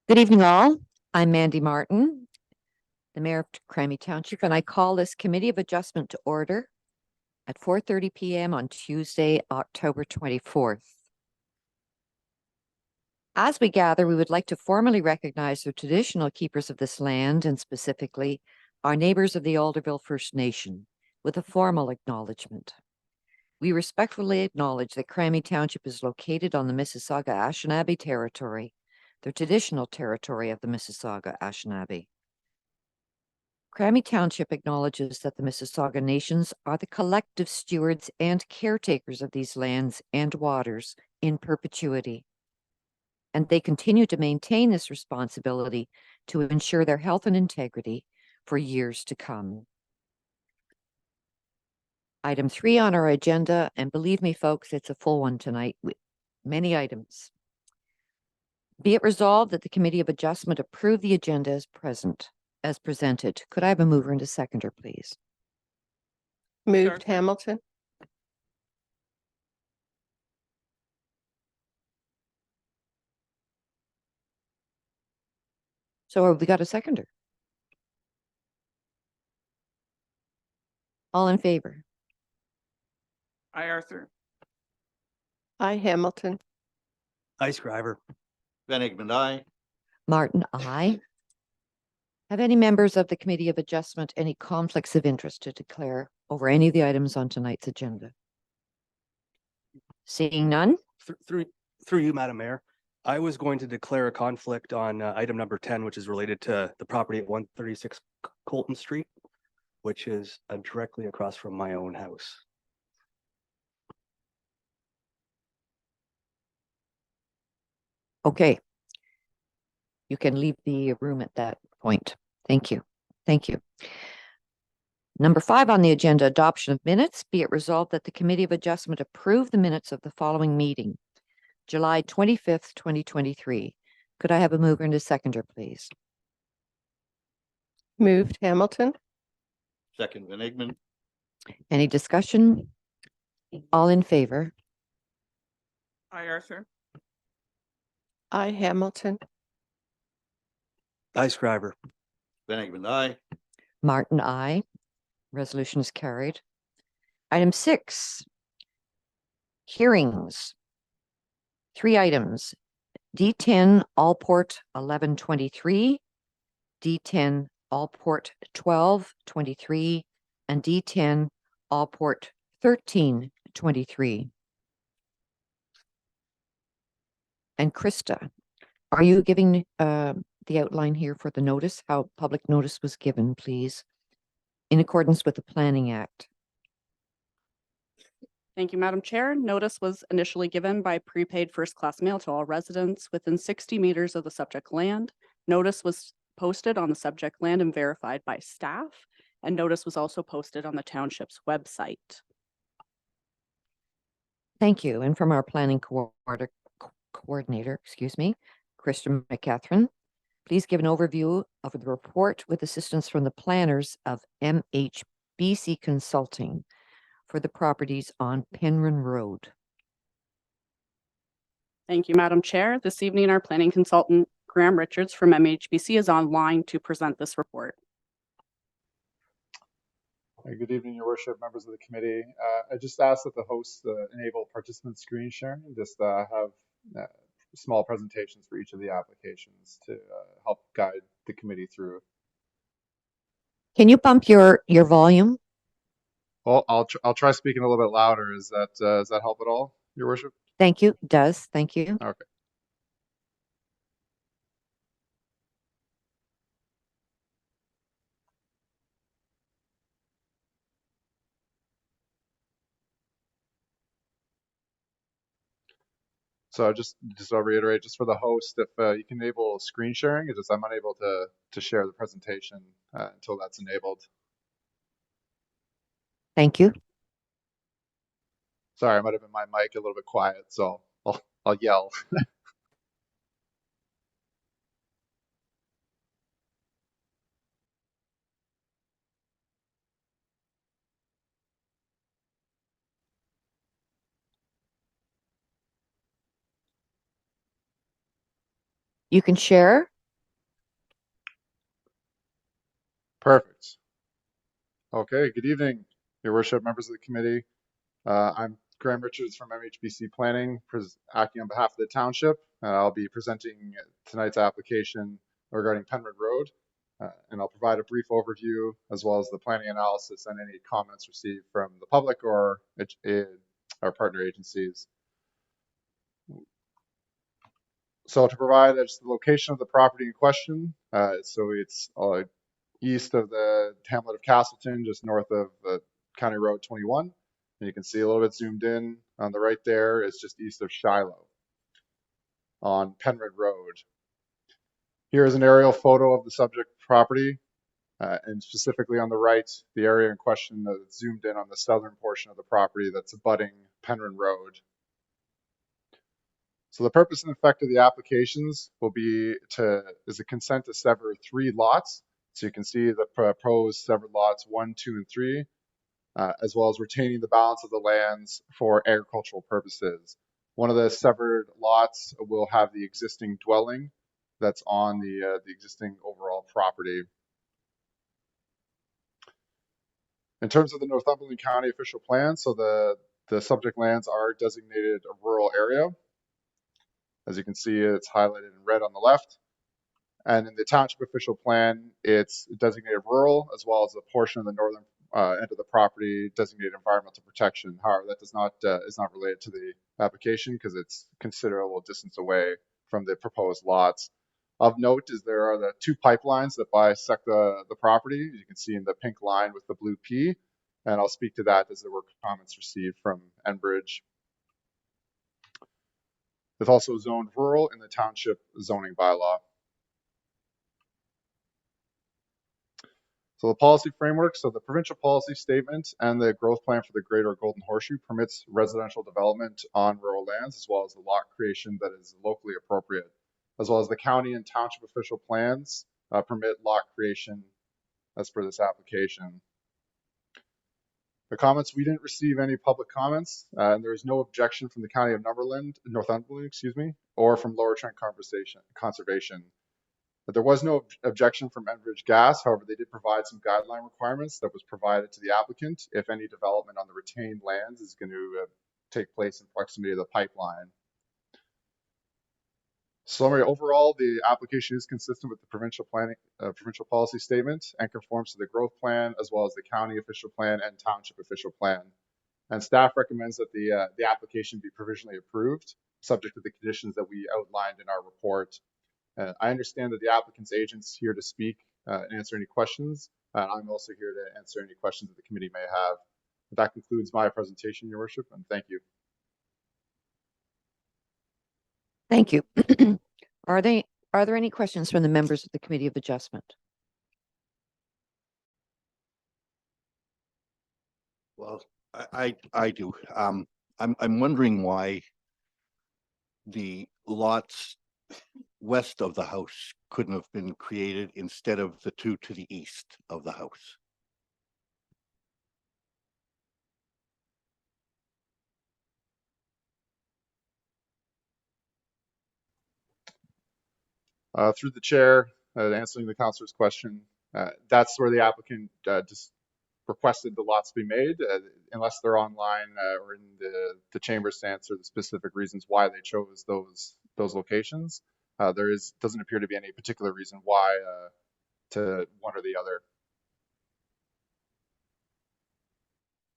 Good evening, all. I'm Mandy Martin, the Mayor of Crammy Township, and I call this Committee of Adjustment to order at 4:30 p.m. on Tuesday, October 24th. As we gather, we would like to formally recognize the traditional keepers of this land, and specifically our neighbors of the Alderville First Nation, with a formal acknowledgement. We respectfully acknowledge that Crammy Township is located on the Mississauga-Anishinaabe territory, the traditional territory of the Mississauga-Anishinaabe. Crammy Township acknowledges that the Mississauga nations are the collective stewards and caretakers of these lands and waters in perpetuity, and they continue to maintain this responsibility to ensure their health and integrity for years to come. Item 3 on our agenda, and believe me, folks, it's a full one tonight with many items. Be it resolved that the Committee of Adjustment approve the agenda as presented. Could I have a mover and a seconder, please? Moved, Hamilton. So have we got a seconder? All in favor? Aye, Arthur. Aye, Hamilton. Aye, Scriver. Van Egmond, aye. Martin, aye. Have any members of the Committee of Adjustment any conflicts of interest to declare over any of the items on tonight's agenda? Seeing none? Through you, Madam Mayor, I was going to declare a conflict on item number 10, which is related to the property at 136 Colton Street, which is directly across from my own house. Okay. You can leave the room at that point. Thank you. Thank you. Number 5 on the agenda, adoption of minutes. Be it resolved that the Committee of Adjustment approve the minutes of the following meeting, July 25th, 2023. Could I have a mover and a seconder, please? Moved, Hamilton. Second, Van Egmond. Any discussion? All in favor? Aye, Arthur. Aye, Hamilton. Aye, Scriver. Van Egmond, aye. Martin, aye. Resolution is carried. Item 6, hearings. 3 items. D10 Allport 1123, D10 Allport 1223, and D10 Allport 1323. And Krista, are you giving the outline here for the notice, how public notice was given, please, in accordance with the Planning Act? Thank you, Madam Chair. Notice was initially given by prepaid first-class mail to all residents within 60 meters of the subject land. Notice was posted on the subject land and verified by staff, and notice was also posted on the township's website. Thank you. And from our planning coordinator, Krista McCatherine, please give an overview of the report with assistance from the planners of MHBC Consulting for the properties on Penryn Road. Thank you, Madam Chair. This evening, our planning consultant, Graham Richards from MHBC, is online to present this report. Good evening, Your Worship, members of the committee. I just asked that the hosts enable participant screen sharing and just have small presentations for each of the applications to help guide the committee through. Can you bump your volume? Well, I'll try speaking a little bit louder. Does that help at all, Your Worship? Thank you. It does. Thank you. Okay. So I'll reiterate, just for the host, if you can enable screen sharing, it's just I'm unable to share the presentation until that's enabled. Thank you. Sorry, I might have been my mic a little bit quiet, so I'll yell. You can share. Perfect. Okay, good evening, Your Worship, members of the committee. I'm Graham Richards from MHBC Planning, acting on behalf of the township. I'll be presenting tonight's application regarding Penrod Road, and I'll provide a brief overview as well as the planning analysis and any comments received from the public or our partner agencies. So to provide just the location of the property in question, so it's east of the hamlet of Castleton, just north of County Road 21. And you can see a little bit zoomed in on the right there is just east of Shiloh on Penrod Road. Here is an aerial photo of the subject property, and specifically on the right, the area in question that's zoomed in on the southern portion of the property that's abutting Penrod Road. So the purpose and effect of the applications will be is a consent to sever 3 lots. So you can see the proposed severed lots 1, 2, and 3, as well as retaining the balance of the lands for agricultural purposes. One of the severed lots will have the existing dwelling that's on the existing overall property. In terms of the Northumberland County official plan, so the subject lands are designated a rural area. As you can see, it's highlighted in red on the left. And in the township official plan, it's designated rural, as well as a portion of the northern end of the property designated environmental protection. However, that is not related to the application because it's considerable distance away from the proposed lots. Of note is there are the 2 pipelines that bisect the property. You can see in the pink line with the blue P, and I'll speak to that as there were comments received from Enbridge. It's also zoned rural in the township zoning bylaw. So the policy framework, so the provincial policy statement and the growth plan for the Greater Golden Horseshoe permits residential development on rural lands, as well as the lot creation that is locally appropriate, as well as the county and township official plans permit lot creation as per this application. The comments, we didn't receive any public comments, and there is no objection from the County of Northumberland, or from Lower Trent Conservation. But there was no objection from Enbridge Gas. However, they did provide some guideline requirements that was provided to the applicant if any development on the retained lands is going to take place in proximity to the pipeline. Summary, overall, the application is consistent with the provincial policy statement and conforms to the growth plan, as well as the county official plan and township official plan. And staff recommends that the application be provisionally approved, subject to the conditions that we outlined in our report. I understand that the applicant's agent's here to speak and answer any questions. I'm also here to answer any questions that the committee may have. That concludes my presentation, Your Worship, and thank you. Thank you. Are there any questions from the members of the Committee of Adjustment? Well, I do. I'm wondering why the lots west of the house couldn't have been created instead of the 2 to the east of the house. Through the chair, answering the councillor's question, that's where the applicant just requested the lots be made, unless they're online or in the chamber's to answer the specific reasons why they chose those locations. Doesn't appear to be any particular reason why to one or the other.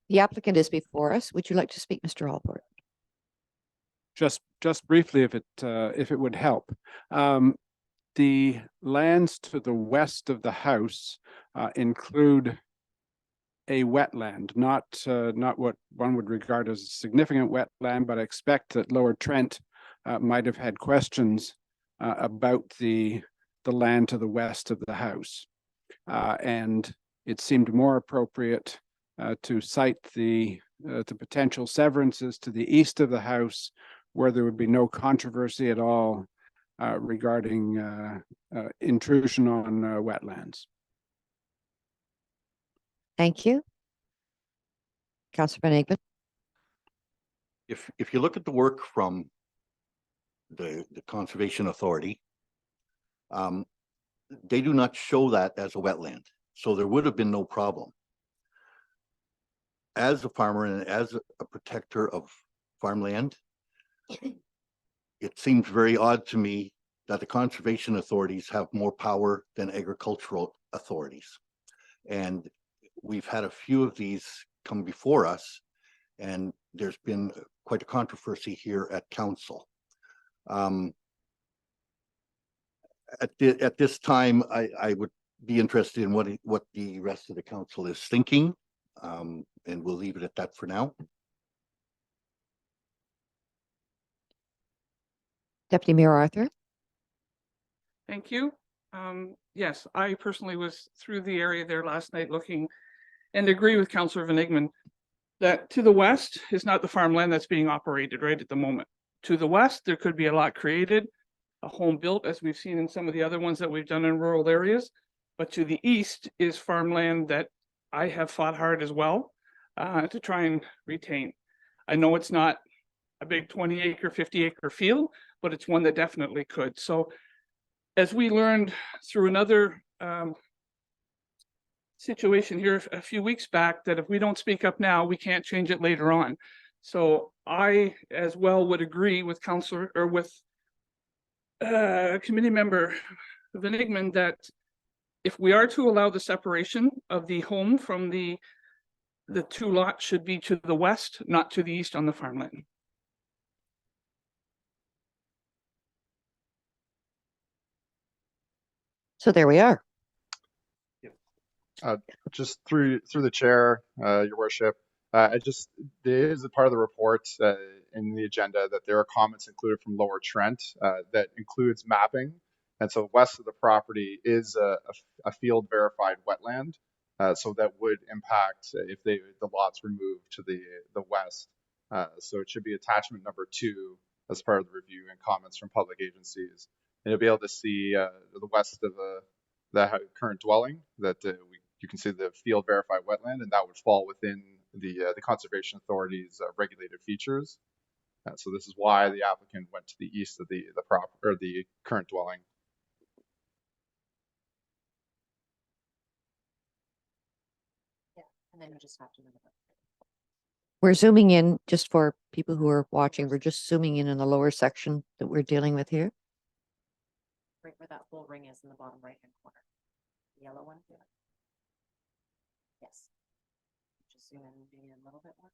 The applicant is before us. Would you like to speak, Mr. Alport? Just briefly, if it would help. The lands to the west of the house include a wetland, not what one would regard as a significant wetland, but I expect that Lower Trent might have had questions about the land to the west of the house. And it seemed more appropriate to cite the potential severances to the east of the house, where there would be no controversy at all regarding intrusion on wetlands. Thank you. Councillor Van Egmond. If you look at the work from the Conservation Authority, they do not show that as a wetland. So there would have been no problem. As a farmer and as a protector of farmland, it seems very odd to me that the conservation authorities have more power than agricultural authorities. And we've had a few of these come before us, and there's been quite a controversy here at council. At this time, I would be interested in what the rest of the council is thinking, and we'll leave it at that for now. Deputy Mayor Arthur? Thank you. Yes, I personally was through the area there last night looking and agree with Councillor Van Egmond that to the west is not the farmland that's being operated right at the moment. To the west, there could be a lot created, a home built, as we've seen in some of the other ones that we've done in rural areas. But to the east is farmland that I have fought hard as well to try and retain. I know it's not a big 20-acre, 50-acre field, but it's one that definitely could. So as we learned through another situation here a few weeks back, that if we don't speak up now, we can't change it later on. So I as well would agree with Councillor or with committee member Van Egmond that if we are to allow the separation of the home from the two lots should be to the west, not to the east on the farmland. So there we are. Just through the chair, your worship, there is a part of the report in the agenda that there are comments included from Lower Trent that includes mapping. And so west of the property is a field verified wetland. So that would impact if the lots were moved to the west. So it should be attachment number 2 as part of the review and comments from public agencies. And you'll be able to see the west of the current dwelling that you can see the field verified wetland, and that would fall within the Conservation Authority's regulated features. So this is why the applicant went to the east of the current dwelling. And then you just have to. We're zooming in, just for people who are watching, we're just zooming in the lower section that we're dealing with here. Right where that full ring is in the bottom right hand corner. The yellow one. Yes. Just zoom in maybe a little bit more.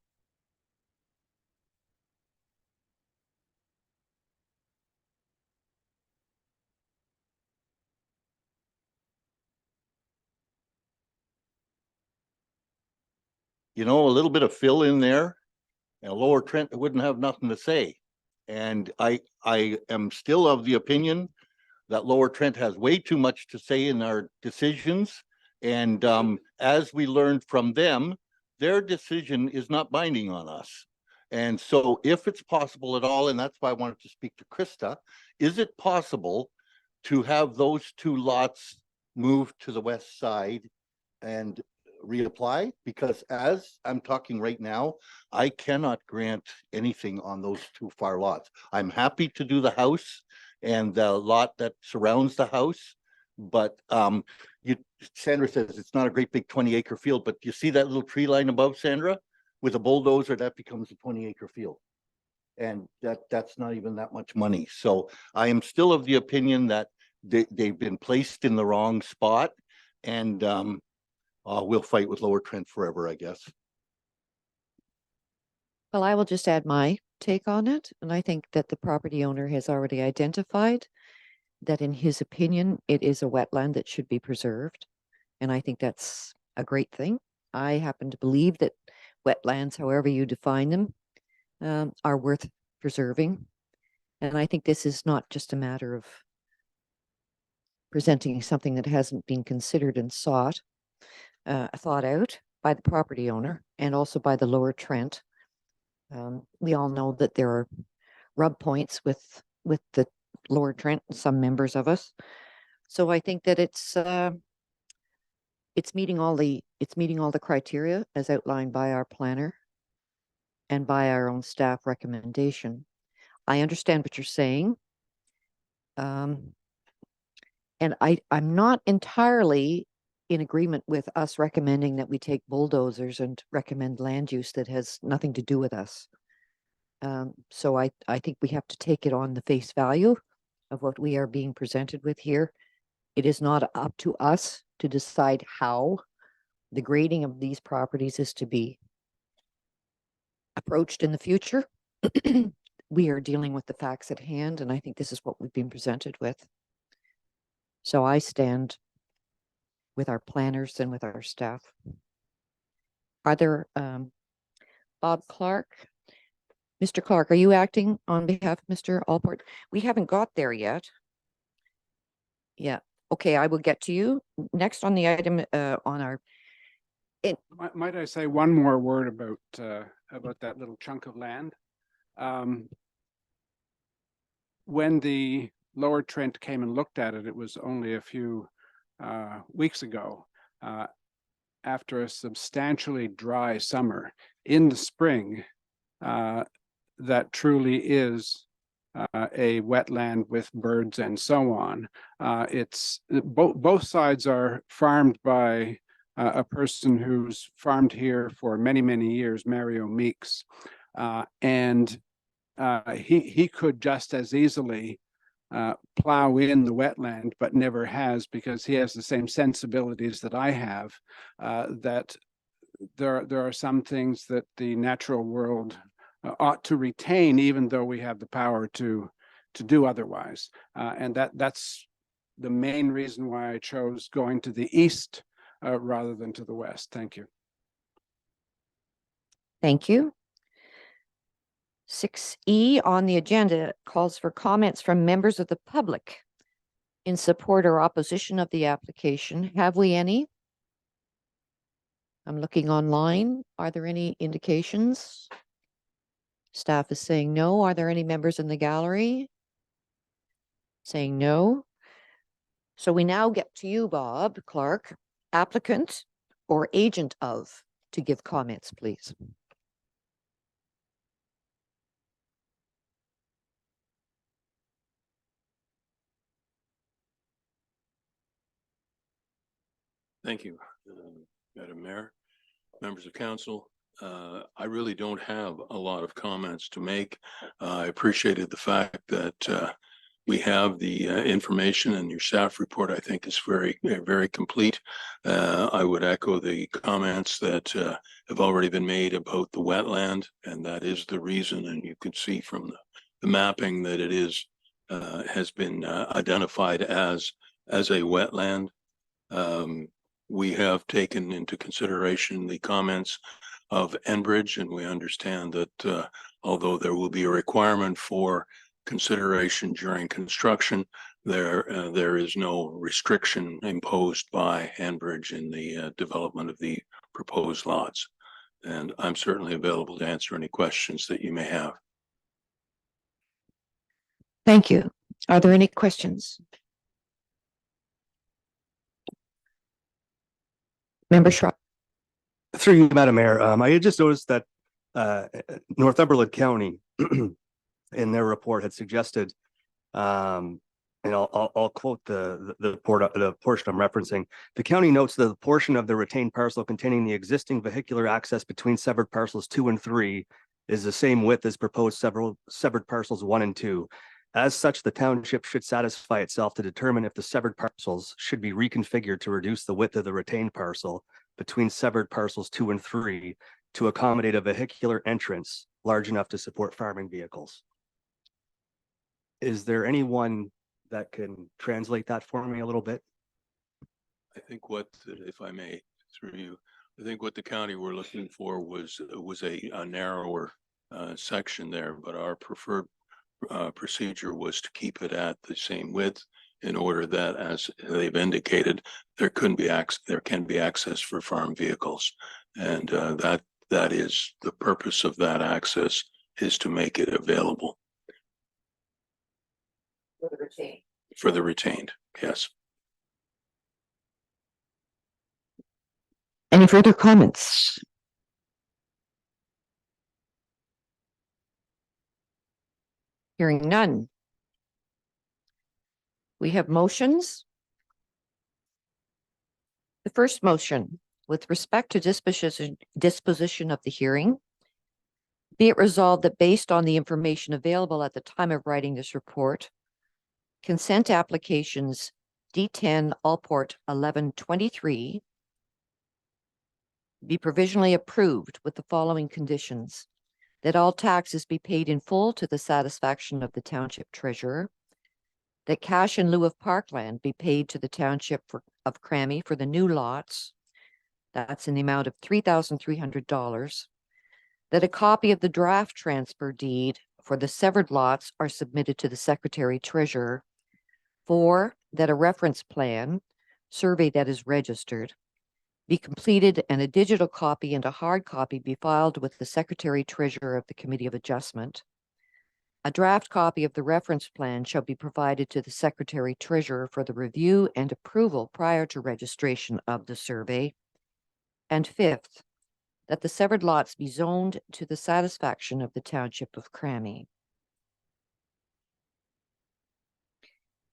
You know, a little bit of fill in there, and Lower Trent wouldn't have nothing to say. And I am still of the opinion that Lower Trent has way too much to say in our decisions. And as we learned from them, their decision is not binding on us. And so if it's possible at all, and that's why I wanted to speak to Krista, is it possible to have those 2 lots moved to the west side and reapply? Because as I'm talking right now, I cannot grant anything on those 2 far lots. I'm happy to do the house and the lot that surrounds the house, but Sandra says it's not a great big 20-acre field, but you see that little tree line above, Sandra? With a bulldozer, that becomes a 20-acre field. And that's not even that much money. So I am still of the opinion that they've been placed in the wrong spot, and we'll fight with Lower Trent forever, I guess. Well, I will just add my take on it. And I think that the property owner has already identified that in his opinion, it is a wetland that should be preserved. And I think that's a great thing. I happen to believe that wetlands, however you define them, are worth preserving. And I think this is not just a matter of presenting something that hasn't been considered and thought out by the property owner and also by the Lower Trent. We all know that there are rub points with the Lower Trent, some members of us. So I think that it's meeting all the criteria as outlined by our planner and by our own staff recommendation. I understand what you're saying. And I'm not entirely in agreement with us recommending that we take bulldozers and recommend land use that has nothing to do with us. So I think we have to take it on the face value of what we are being presented with here. It is not up to us to decide how the grading of these properties is to be approached in the future. We are dealing with the facts at hand, and I think this is what we've been presented with. So I stand with our planners and with our staff. Are there, Bob Clark? Mr. Clark, are you acting on behalf of Mr. Alport? We haven't got there yet. Yeah, okay, I will get to you. Next on the item, on our, Might I say one more word about that little chunk of land? When the Lower Trent came and looked at it, it was only a few weeks ago. After a substantially dry summer, in the spring, that truly is a wetland with birds and so on. It's both sides are farmed by a person who's farmed here for many, many years, Mario Meeks. And he could just as easily plow in the wetland, but never has, because he has the same sensibilities that I have, that there are some things that the natural world ought to retain, even though we have the power to do otherwise. And that's the main reason why I chose going to the east rather than to the west. Thank you. thank you. 6E on the agenda calls for comments from members of the public in support or opposition of the application. Have we any? I'm looking online. Are there any indications? Staff is saying no. Are there any members in the gallery? Saying no. So we now get to you, Bob Clark, applicant or agent of, to give comments, please. Thank you, Madam Mayor, members of council. I really don't have a lot of comments to make. I appreciated the fact that we have the information, and your staff report, I think, is very, very complete. I would echo the comments that have already been made about the wetland, and that is the reason. And you can see from the mapping that it is has been identified as a wetland. We have taken into consideration the comments of Enbridge, and we understand that although there will be a requirement for consideration during construction, there is no restriction imposed by Enbridge in the development of the proposed lots. And I'm certainly available to answer any questions that you may have. Thank you. Are there any questions? Member Schrock. Through you, Madam Mayor, I had just noticed that Northumberland County in their report had suggested, and I'll quote the portion I'm referencing. The county notes that the portion of the retained parcel containing the existing vehicular access between severed parcels 2 and 3 is the same width as proposed severed parcels 1 and 2. As such, the township should satisfy itself to determine if the severed parcels should be reconfigured to reduce the width of the retained parcel between severed parcels 2 and 3 to accommodate a vehicular entrance large enough to support farming vehicles. Is there anyone that can translate that for me a little bit? I think if I may, through you, I think what the county were looking for was a narrower section there, but our preferred procedure was to keep it at the same width, in order that, as they've indicated, there can be access for farm vehicles, and that is the purpose of that access, is to make it available for the retained. Yes. Any further comments? Hearing none. We have motions. The first motion, with respect to disposition of the hearing, be it resolved that based on the information available at the time of writing this report, consent applications D10 Allport 1123 be provisionally approved with the following conditions: that all taxes be paid in full to the satisfaction of the township treasurer, that cash in lieu of parkland be paid to the township of Crammy for the new lots. That's in the amount of $3,300. That a copy of the draft transfer deed for the severed lots are submitted to the secretary treasurer. 4, that a reference plan, survey that is registered, be completed and a digital copy and a hard copy be filed with the secretary treasurer of the Committee of Adjustment. A draft copy of the reference plan shall be provided to the secretary treasurer for the review and approval prior to registration of the survey. And 5th, that the severed lots be zoned to the satisfaction of the township of Crammy.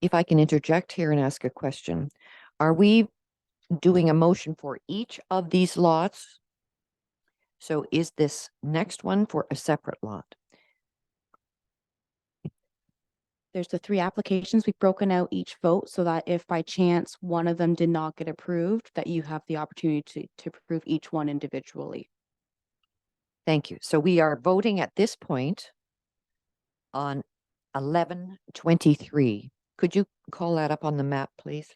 If I can interject here and ask a question, are we doing a motion for each of these lots? So is this next one for a separate lot? There's the 3 applications. We've broken out each vote so that if by chance one of them did not get approved, that you have the opportunity to approve each one individually. Thank you. So we are voting at this point on 1123. Could you call that up on the map, please?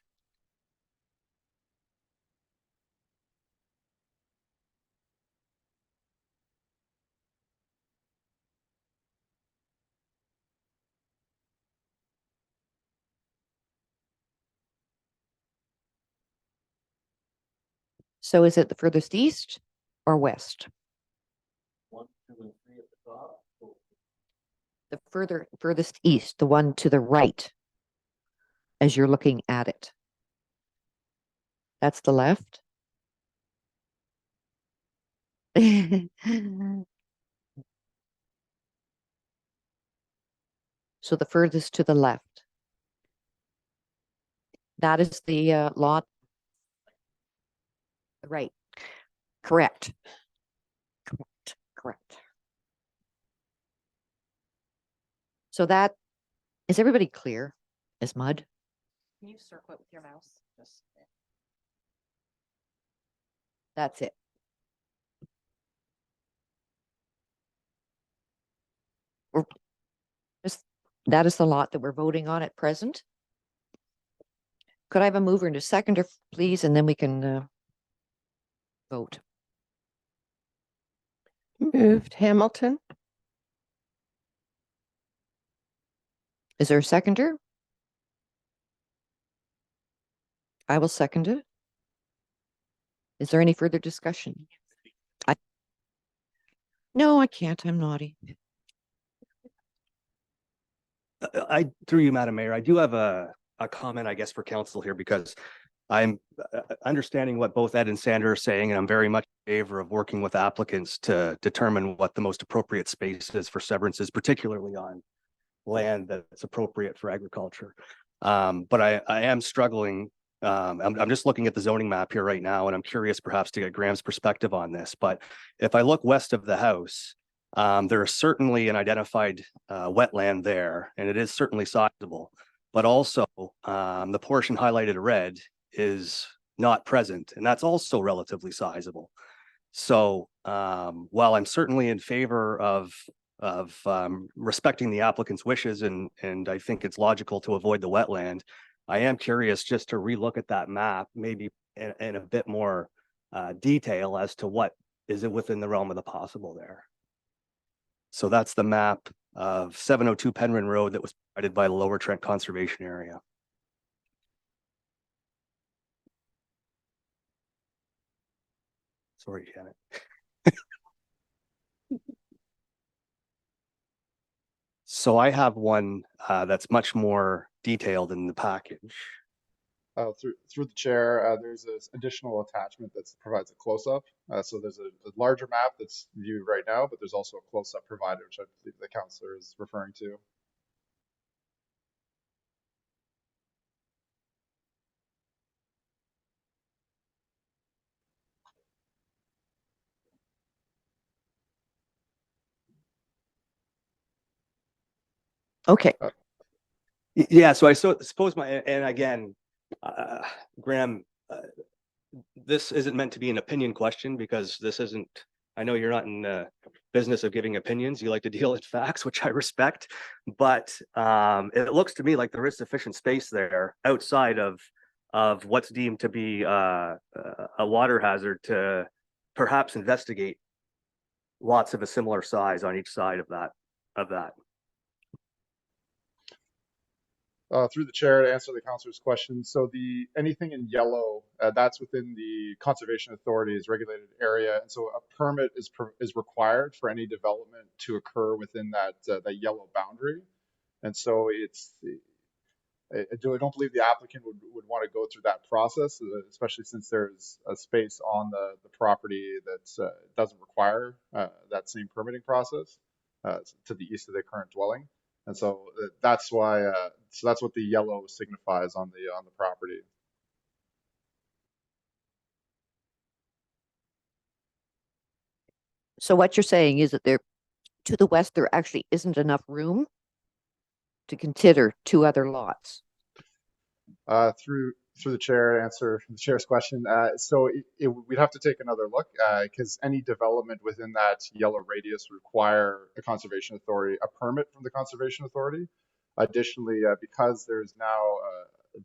So is it the furthest east or west? 1, 2, and 3 at the top. The furthest east, the one to the right as you're looking at it. That's the left. So the furthest to the left. That is the lot. Right. Correct. Correct. So that, is everybody clear as mud? Can you circle it with your mouse? Just That's it. That is the lot that we're voting on at present. Could I have a mover and a seconder, please, and then we can vote. Moved Hamilton. Is there a seconder? I will second it. Is there any further discussion? No, I can't. I'm naughty. Through you, Madam Mayor, I do have a comment, I guess, for council here, because I'm understanding what both Ed and Sandra are saying, and I'm very much in favor of working with applicants to determine what the most appropriate space is for severances, particularly on land that's appropriate for agriculture. But I am struggling. I'm just looking at the zoning map here right now, and I'm curious perhaps to get Graham's perspective on this. But if I look west of the house, there is certainly an identified wetland there, and it is certainly sizable. But also the portion highlighted red is not present, and that's also relatively sizable. So while I'm certainly in favor of respecting the applicant's wishes, and I think it's logical to avoid the wetland, I am curious just to relook at that map, maybe in a bit more detail as to what is it within the realm of the possible there. So that's the map of 702 Penryn Road that was provided by the Lower Trent Conservation Area. Sorry, Janet. So I have one that's much more detailed in the package. Through the chair, there's this additional attachment that provides a close-up. So there's a larger map that's viewed right now, but there's also a close-up provided, which I believe the councillor is referring to. Okay, Yeah, so I suppose and again, Graham, this isn't meant to be an opinion question because this isn't, I know you're not in the business of giving opinions. You like to deal in facts, which I respect. But it looks to me like there is sufficient space there outside of what's deemed to be a water hazard to perhaps investigate lots of a similar size on each side of that. Through the chair to answer the councilor's question. So anything in yellow, that's within the Conservation Authority's regulated area. And so a permit is required for any development to occur within that yellow boundary. And so I don't believe the applicant would want to go through that process, especially since there's a space on the property that doesn't require that same permitting process to the east of their current dwelling. And so that's why, so that's what the yellow signifies on the property. So what you're saying is that to the west, there actually isn't enough room to consider two other lots. Through the chair to answer the chair's question. So we'd have to take another look because any development within that yellow radius would require a conservation authority, a permit from the conservation authority. Additionally, because there's now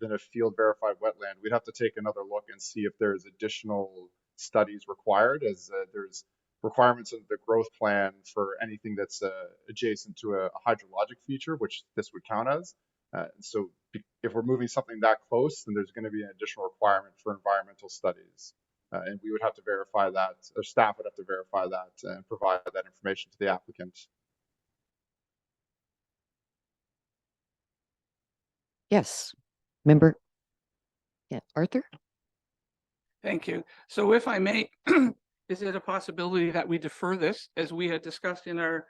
been a field verified wetland, we'd have to take another look and see if there's additional studies required, as there's requirements in the growth plan for anything that's adjacent to a hydrologic feature, which this would count as. So if we're moving something that close, then there's going to be an additional requirement for environmental studies. And we would have to verify that, or staff would have to verify that and provide that information to the applicant. Yes, member. Yeah, Arthur? Thank you. So if I may, is it a possibility that we defer this, as we had discussed in our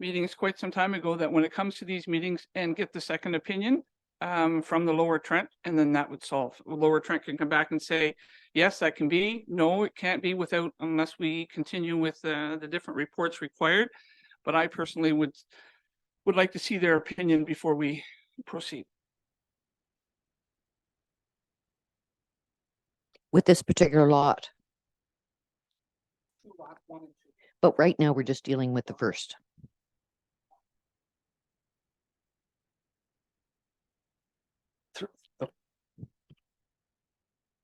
meetings quite some time ago, that when it comes to these meetings and get the second opinion from the Lower Trent, and then that would solve. Lower Trent can come back and say, yes, that can be. No, it can't be without, unless we continue with the different reports required. But I personally would like to see their opinion before we proceed. With this particular lot. But right now, we're just dealing with the first.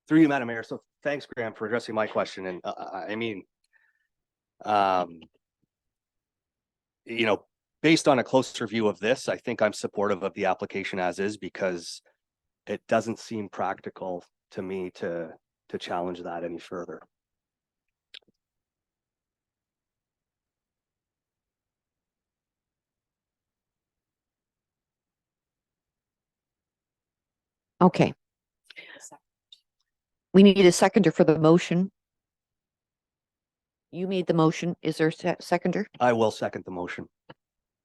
Through you, Madam Mayor. So thanks, Graham, for addressing my question. And I mean, you know, based on a closer view of this, I think I'm supportive of the application as is, because it doesn't seem practical to me to challenge that any further. Okay. We need a seconder for the motion. You made the motion. Is there a seconder? I will second the motion.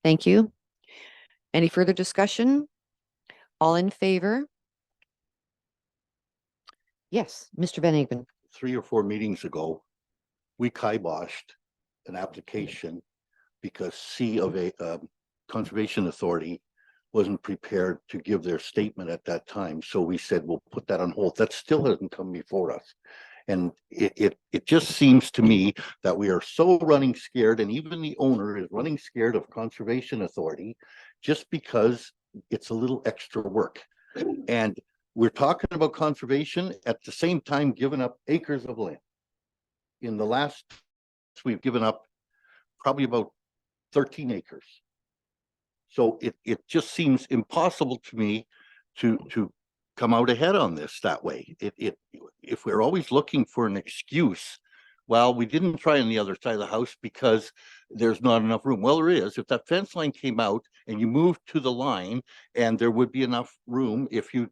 Thank you. Any further discussion? All in favor? Yes, Mr. Van Eggen. 3 or 4 meetings ago, we kiboshed an application because C of a Conservation Authority wasn't prepared to give their statement at that time. So we said, we'll put that on hold. That still hasn't come before us. And it just seems to me that we are so running scared, and even the owner is running scared of Conservation Authority just because it's a little extra work. And we're talking about conservation at the same time giving up acres of land. In the last, we've given up probably about 13 acres. So it just seems impossible to me to come out ahead on this that way. If we're always looking for an excuse, well, we didn't try on the other side of the house because there's not enough room. Well, there is. If that fence line came out and you moved to the line, and there would be enough room if you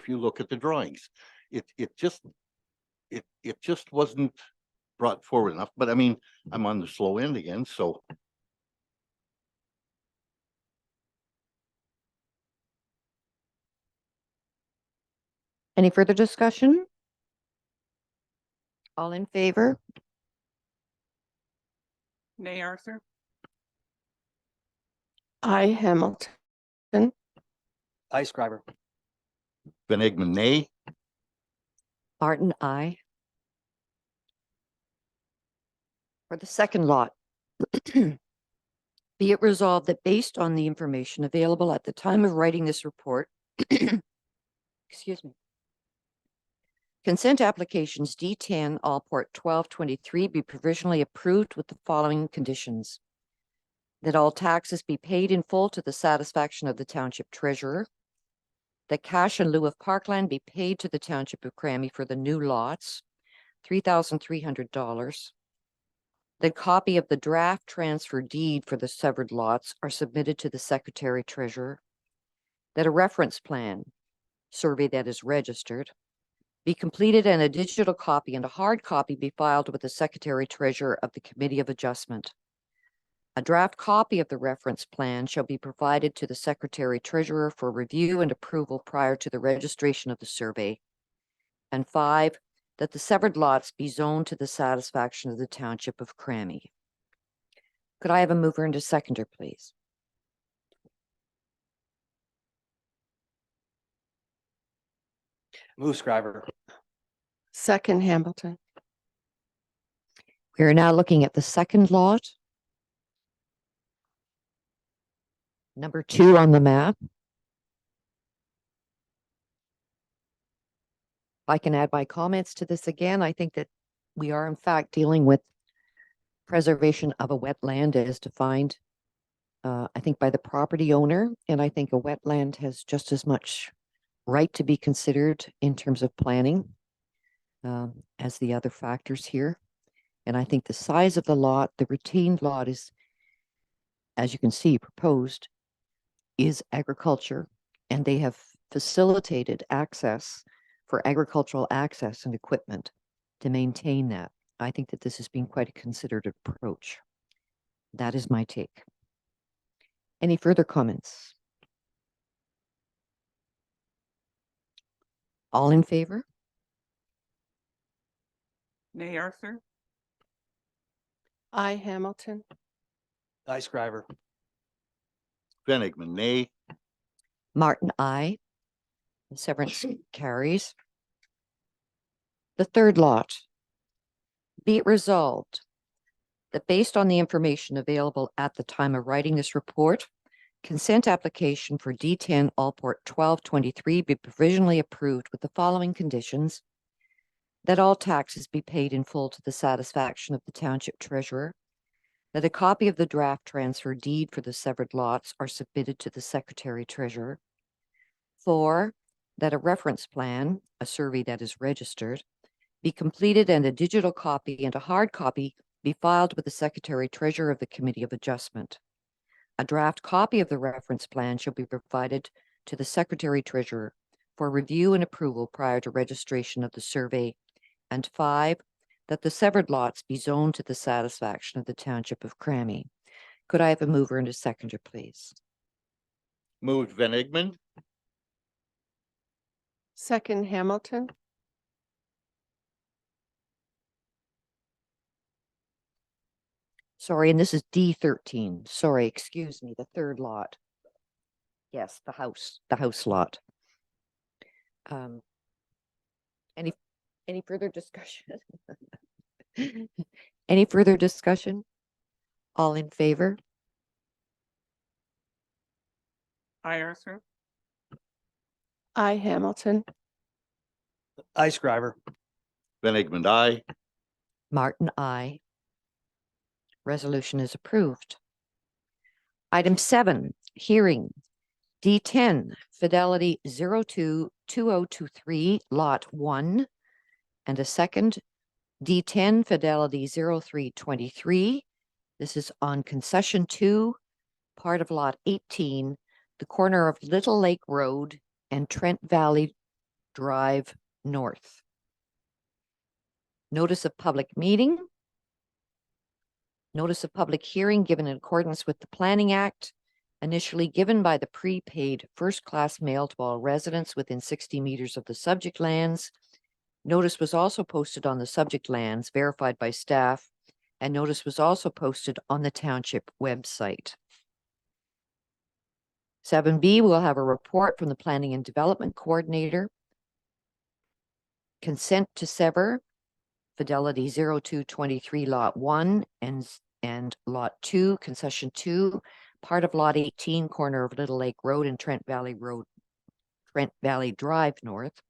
look at the drawings. It just wasn't brought forward enough. But I mean, I'm on the slow end again, so. Any further discussion? All in favor? Nay, Arthur? I, Hamilton. I Scriver. Van Egmond, nay. Martin, I. For the second lot, be it resolved that based on the information available at the time of writing this report, excuse me, consent applications D10 Allport 1223 be provisionally approved with the following conditions: that all taxes be paid in full to the satisfaction of the township treasurer, that cash in lieu of parkland be paid to the township of Crammy for the new lots, $3,300, that copy of the draft transfer deed for the severed lots are submitted to the secretary treasurer, that a reference plan, survey that is registered, be completed and a digital copy and a hard copy be filed with the secretary treasurer of the Committee of Adjustment. A draft copy of the reference plan shall be provided to the secretary treasurer for review and approval prior to the registration of the survey. And 5, that the severed lots be zoned to the satisfaction of the township of Crammy. Could I have a mover and a seconder, please? Move Scriver. Second Hamilton. We are now looking at the second lot. Number 2 on the map. I can add my comments to this again. I think that we are in fact dealing with preservation of a wetland as defined, I think, by the property owner. And I think a wetland has just as much right to be considered in terms of planning as the other factors here. And I think the size of the lot, the retained lot is, as you can see, proposed, is agriculture, and they have facilitated access for agricultural access and equipment to maintain that. I think that this has been quite a considered approach. That is my take. Any further comments? All in favor? Nay, Arthur. I Hamilton. I Scriver. Van Egmond, nay. Martin, I. Severance carries. The third lot. Be it resolved that based on the information available at the time of writing this report, consent application for D10 Allport 1223 be provisionally approved with the following conditions: that all taxes be paid in full to the satisfaction of the township treasurer, that a copy of the draft transfer deed for the severed lots are submitted to the secretary treasurer. 4, that a reference plan, a survey that is registered, be completed and a digital copy and a hard copy be filed with the secretary treasurer of the Committee of Adjustment. A draft copy of the reference plan shall be provided to the secretary treasurer for review and approval prior to registration of the survey. And 5, that the severed lots be zoned to the satisfaction of the township of Crammy. Could I have a mover and a seconder, please? Moved Van Egmond. Second Hamilton. Sorry, and this is D13. Sorry, excuse me, the third lot. Yes, the house lot. Any further discussion? Any further discussion? All in favor? I Arthur. I Hamilton. I Scriver. Van Egmond, aye. Martin, I. Resolution is approved. Item 7, hearing D10 Fidelity 022023 Lot 1 and a second D10 Fidelity 0323. This is on concession 2, part of Lot 18, the corner of Little Lake Road and Trent Valley Drive North. Notice of public meeting. Notice of public hearing given in accordance with the Planning Act, initially given by the prepaid first-class mail to all residents within 60 meters of the subject lands. Notice was also posted on the subject lands, verified by staff, and notice was also posted on the township website. 7B, we'll have a report from the Planning and Development Coordinator. Consent to sever Fidelity 0223 Lot 1 and Lot 2, Concession 2, part of Lot 18, corner of Little Lake Road and Trent Valley Drive North.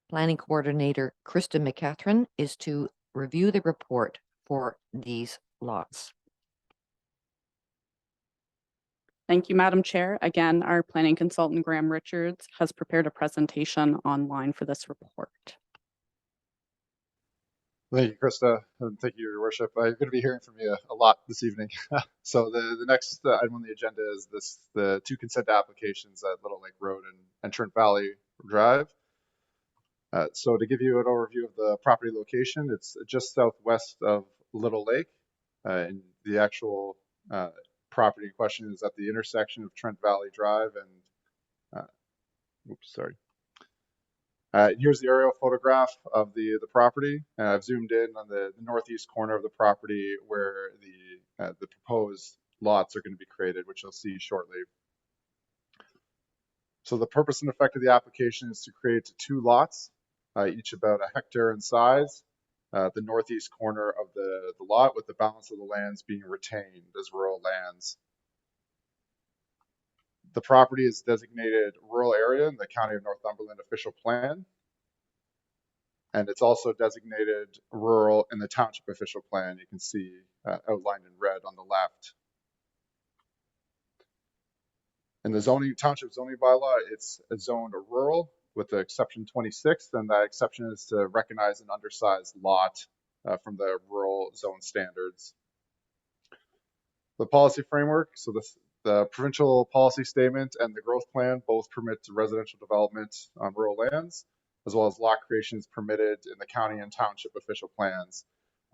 Planning Coordinator Krista McCatherine is to review the report for these lots. Thank you, Madam Chair. Again, our planning consultant, Graham Richards, has prepared a presentation online for this report. Thank you, Krista, and thank you, Your Worship. I'm going to be hearing from you a lot this evening. So the next item on the agenda is the two consent applications at Little Lake Road and Trent Valley Drive. So to give you an overview of the property location, it's just southwest of Little Lake. And the actual property in question is at the intersection of Trent Valley Drive and, here's the aerial photograph of the property. I've zoomed in on the northeast corner of the property where the proposed lots are going to be created, which you'll see shortly. So the purpose and effect of the application is to create two lots, each about a hectare in size. The northeast corner of the lot, with the balance of the lands being retained as rural lands. The property is designated rural area in the County of Northumberland official plan. And it's also designated rural in the township official plan. You can see outlined in red on the left. In the township zoning bylaw, it's zoned rural with the exception 26, and that exception is to recognize an undersized lot from the rural zone standards. The policy framework, so the provincial policy statement and the growth plan both permit residential development on rural lands, as well as lot creations permitted in the county and township official plans.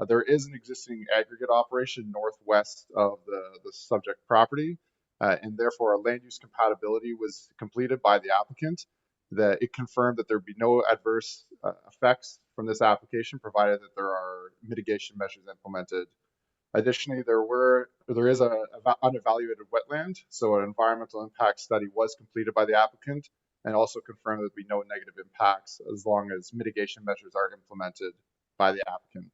There is an existing aggregate operation northwest of the subject property, and therefore a land use compatibility was completed by the applicant. That it confirmed that there would be no adverse effects from this application, provided that there are mitigation measures implemented. Additionally, there is an unevaluated wetland, so an environmental impact study was completed by the applicant, and also confirmed that there would be no negative impacts as long as mitigation measures are implemented by the applicant.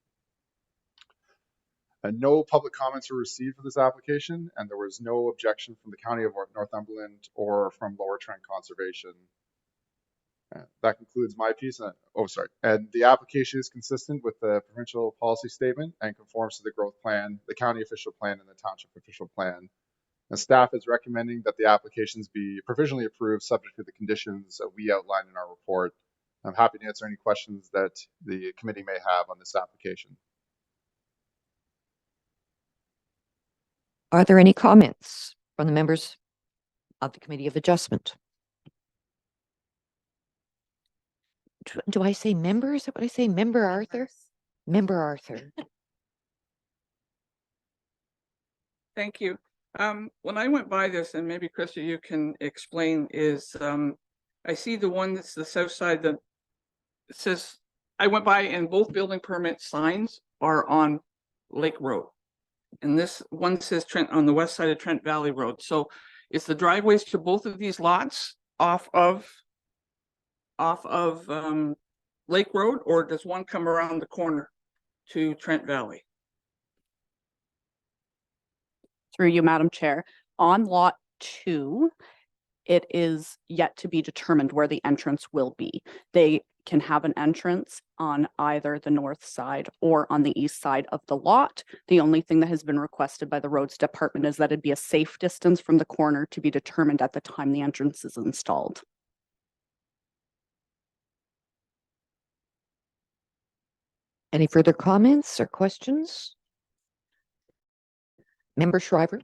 No public comments were received for this application, and there was no objection from the County of Northumberland or from Lower Trent Conservation. That concludes my piece. And the application is consistent with the provincial policy statement and conforms to the growth plan, the county official plan, and the township official plan. And staff is recommending that the applications be provisionally approved subject to the conditions that we outlined in our report. I'm happy to answer any questions that the committee may have on this application. Are there any comments from the members of the Committee of Adjustment? Do I say member? Is that what I say? Member Arthur? Member Arthur. Thank you. When I went by this, and maybe Krista, you can explain, is I see the one that's the south side that says, I went by and both building permit signs are on Lake Road. And this one says Trent on the west side of Trent Valley Road. So is the driveways to both of these lots off of Lake Road, or does one come around the corner to Trent Valley? Through you, Madam Chair. On Lot 2, it is yet to be determined where the entrance will be. They can have an entrance on either the north side or on the east side of the lot. The only thing that has been requested by the roads department is that it be a safe distance from the corner to be determined at the time the entrance is installed. Any further comments or questions? Member Shriver?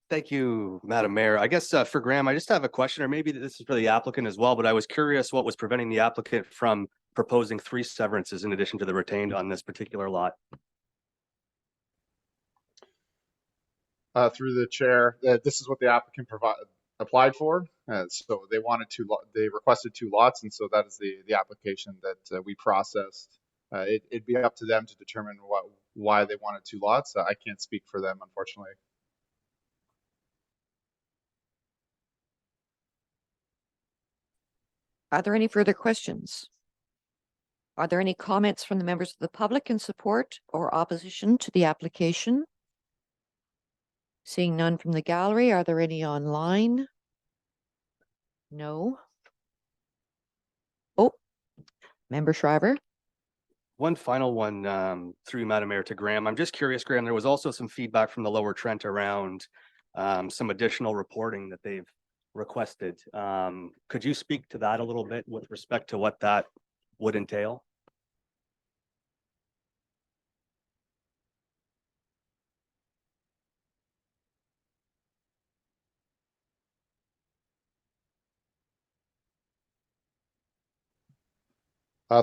Thank you, Madam Mayor. I guess for Graham, I just have a question, or maybe this is for the applicant as well, but I was curious what was preventing the applicant from proposing 3 severances in addition to the retained on this particular lot. Through the chair, this is what the applicant applied for. So they they requested 2 lots, and so that is the application that we processed. It'd be up to them to determine why they wanted 2 lots. I can't speak for them, unfortunately. Are there any further questions? Are there any comments from the members of the public in support or opposition to the application? Seeing none from the gallery, are there any online? No. Oh, Member Shriver. One final one, through you, Madam Mayor, to Graham. I'm just curious, Graham, there was also some feedback from the Lower Trent around some additional reporting that they've requested. Could you speak to that a little bit with respect to what that would entail?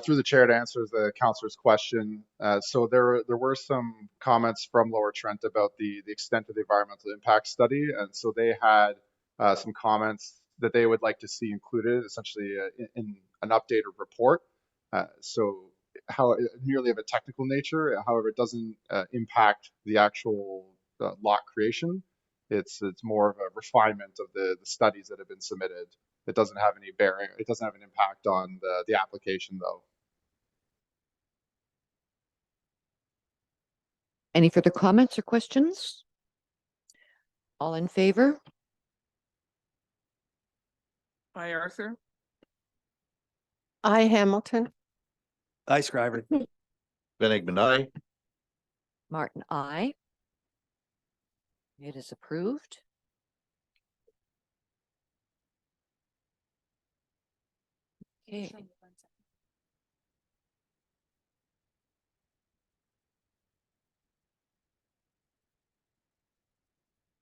Through the chair to answer the councillor's question. So there were some comments from Lower Trent about the extent of the environmental impact study. And so they had some comments that they would like to see included essentially in an updated report. So how merely of a technical nature, however, it doesn't impact the actual lot creation. It's more of a refinement of the studies that have been submitted. It doesn't have any bearing, it doesn't have an impact on the application though. Any further comments or questions? All in favor? Hi, Arthur. I Hamilton. Aye, Scriver. Van Egmond, aye. Martin, aye. It is approved. Okay.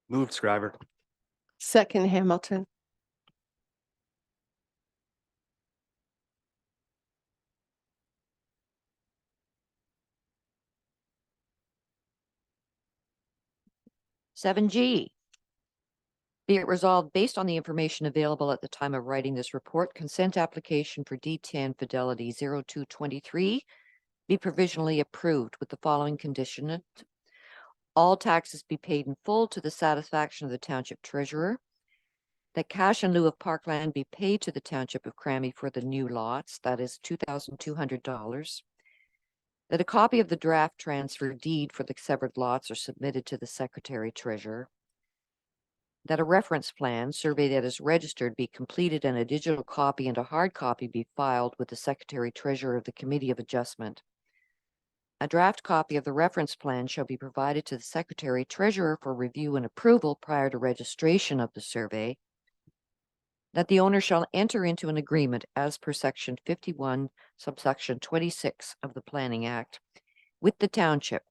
Moved, Scriver. Second Hamilton. Seven G. Be it resolved, based on the information available at the time of writing this report, consent application for D10 Fidelity 0223 be provisionally approved with the following condition. All taxes be paid in full to the satisfaction of the Township Treasurer. That cash in lieu of parkland be paid to the Township of Crammy for the new lots, that is $2,200. That a copy of the draft transfer deed for the severed lots are submitted to the Secretary Treasurer. That a reference plan survey that is registered be completed and a digital copy and a hard copy be filed with the Secretary Treasurer of the Committee of Adjustment. A draft copy of the reference plan shall be provided to the Secretary Treasurer for review and approval prior to registration of the survey. That the owner shall enter into an agreement as per section 51, subsection 26 of the Planning Act with the Township,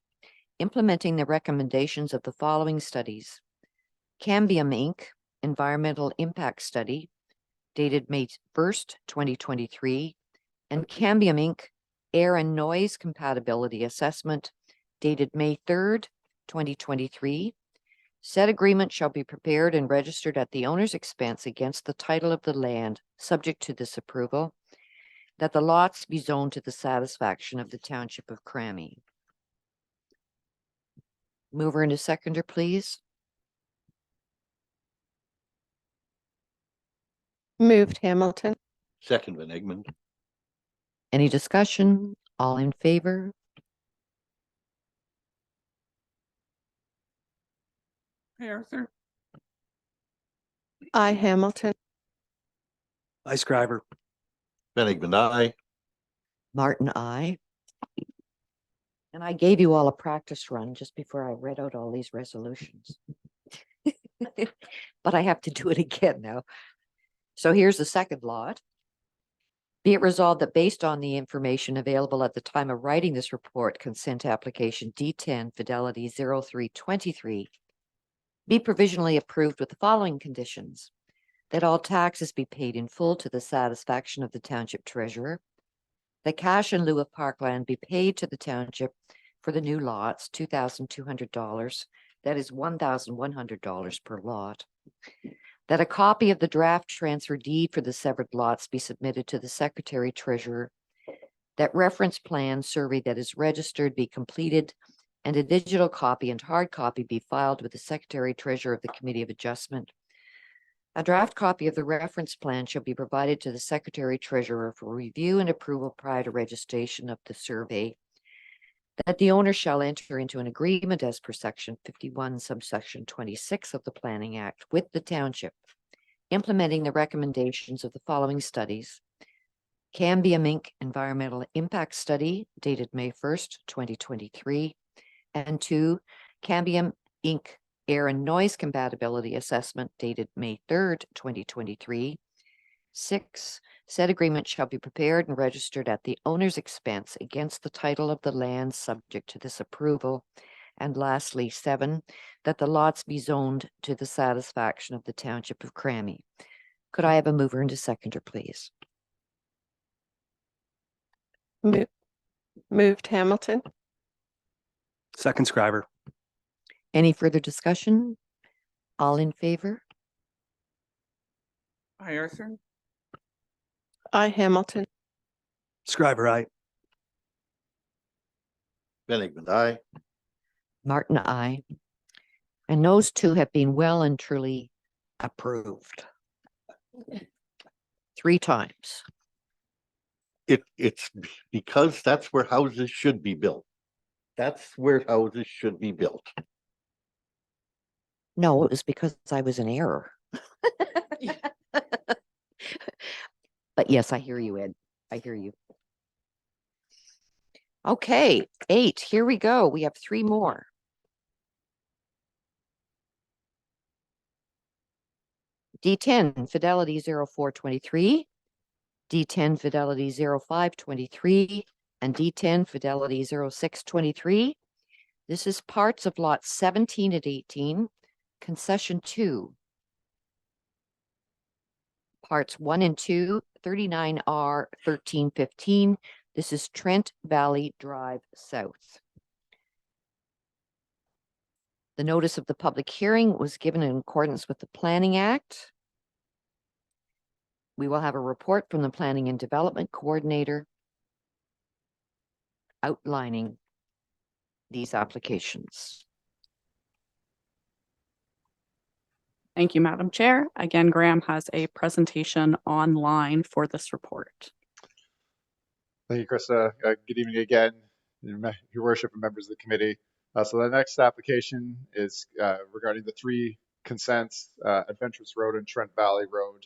implementing the recommendations of the following studies. Cambium Inc. Environmental Impact Study, dated May 1st, 2023, and Cambium Inc. Air and Noise Compatibility Assessment, dated May 3rd, 2023. Said agreement shall be prepared and registered at the owner's expense against the title of the land, subject to this approval. That the lots be zoned to the satisfaction of the Township of Crammy. Mover and a seconder, please. Moved Hamilton. Second Van Egmond. Any discussion? All in favor? Hi, Arthur. I Hamilton. Aye, Scriver. Van Egmond, aye. Martin, aye. And I gave you all a practice run just before I read out all these resolutions. But I have to do it again now. So here's the second lot. Be it resolved that based on the information available at the time of writing this report, consent application D10 Fidelity 0323 be provisionally approved with the following conditions. That all taxes be paid in full to the satisfaction of the Township Treasurer. That cash in lieu of parkland be paid to the Township for the new lots, $2,200. That is $1,100 per lot. That a copy of the draft transfer deed for the severed lots be submitted to the Secretary Treasurer. That reference plan survey that is registered be completed and a digital copy and hard copy be filed with the Secretary Treasurer of the Committee of Adjustment. A draft copy of the reference plan shall be provided to the Secretary Treasurer for review and approval prior to registration of the survey. That the owner shall enter into an agreement as per section 51 subsection 26 of the Planning Act with the township, implementing the recommendations of the following studies. Cambium Inc. Environmental Impact Study dated May 1st, 2023, and 2, Cambium Inc. Air and Noise Compatibility Assessment dated May 3rd, 2023. 6, said agreement shall be prepared and registered at the owner's expense against the title of the land subject to this approval. And lastly, 7, that the lots be zoned to the satisfaction of the Township of Crammy. Could I have a mover and a seconder, please? Moved Hamilton. Second Scriver. Any further discussion? All in favor? Hi, Arthur. I Hamilton. Scriver, aye. Benigman, aye. Martin, aye. And those two have been well and truly approved. 3 times. It's because that's where houses should be built. That's where houses should be built. No, it was because I was in error. But yes, I hear you, Ed. I hear you. Okay, 8, here we go. We have 3 more. D10 Fidelity 0423, D10 Fidelity 0523, and D10 Fidelity 0623. This is parts of lots 17 and 18, concession 2. Parts 1 and 2, 39R 1315. This is Trent Valley Drive South. The notice of the public hearing was given in accordance with the Planning Act. We will have a report from the Planning and Development Coordinator outlining these applications. Thank you, Madam Chair. Again, Graham has a presentation online for this report. Thank you, Krista. Good evening again, Your Worship and members of the committee. So the next application is regarding the 3 consents, Adventurous Road and Trent Valley Road.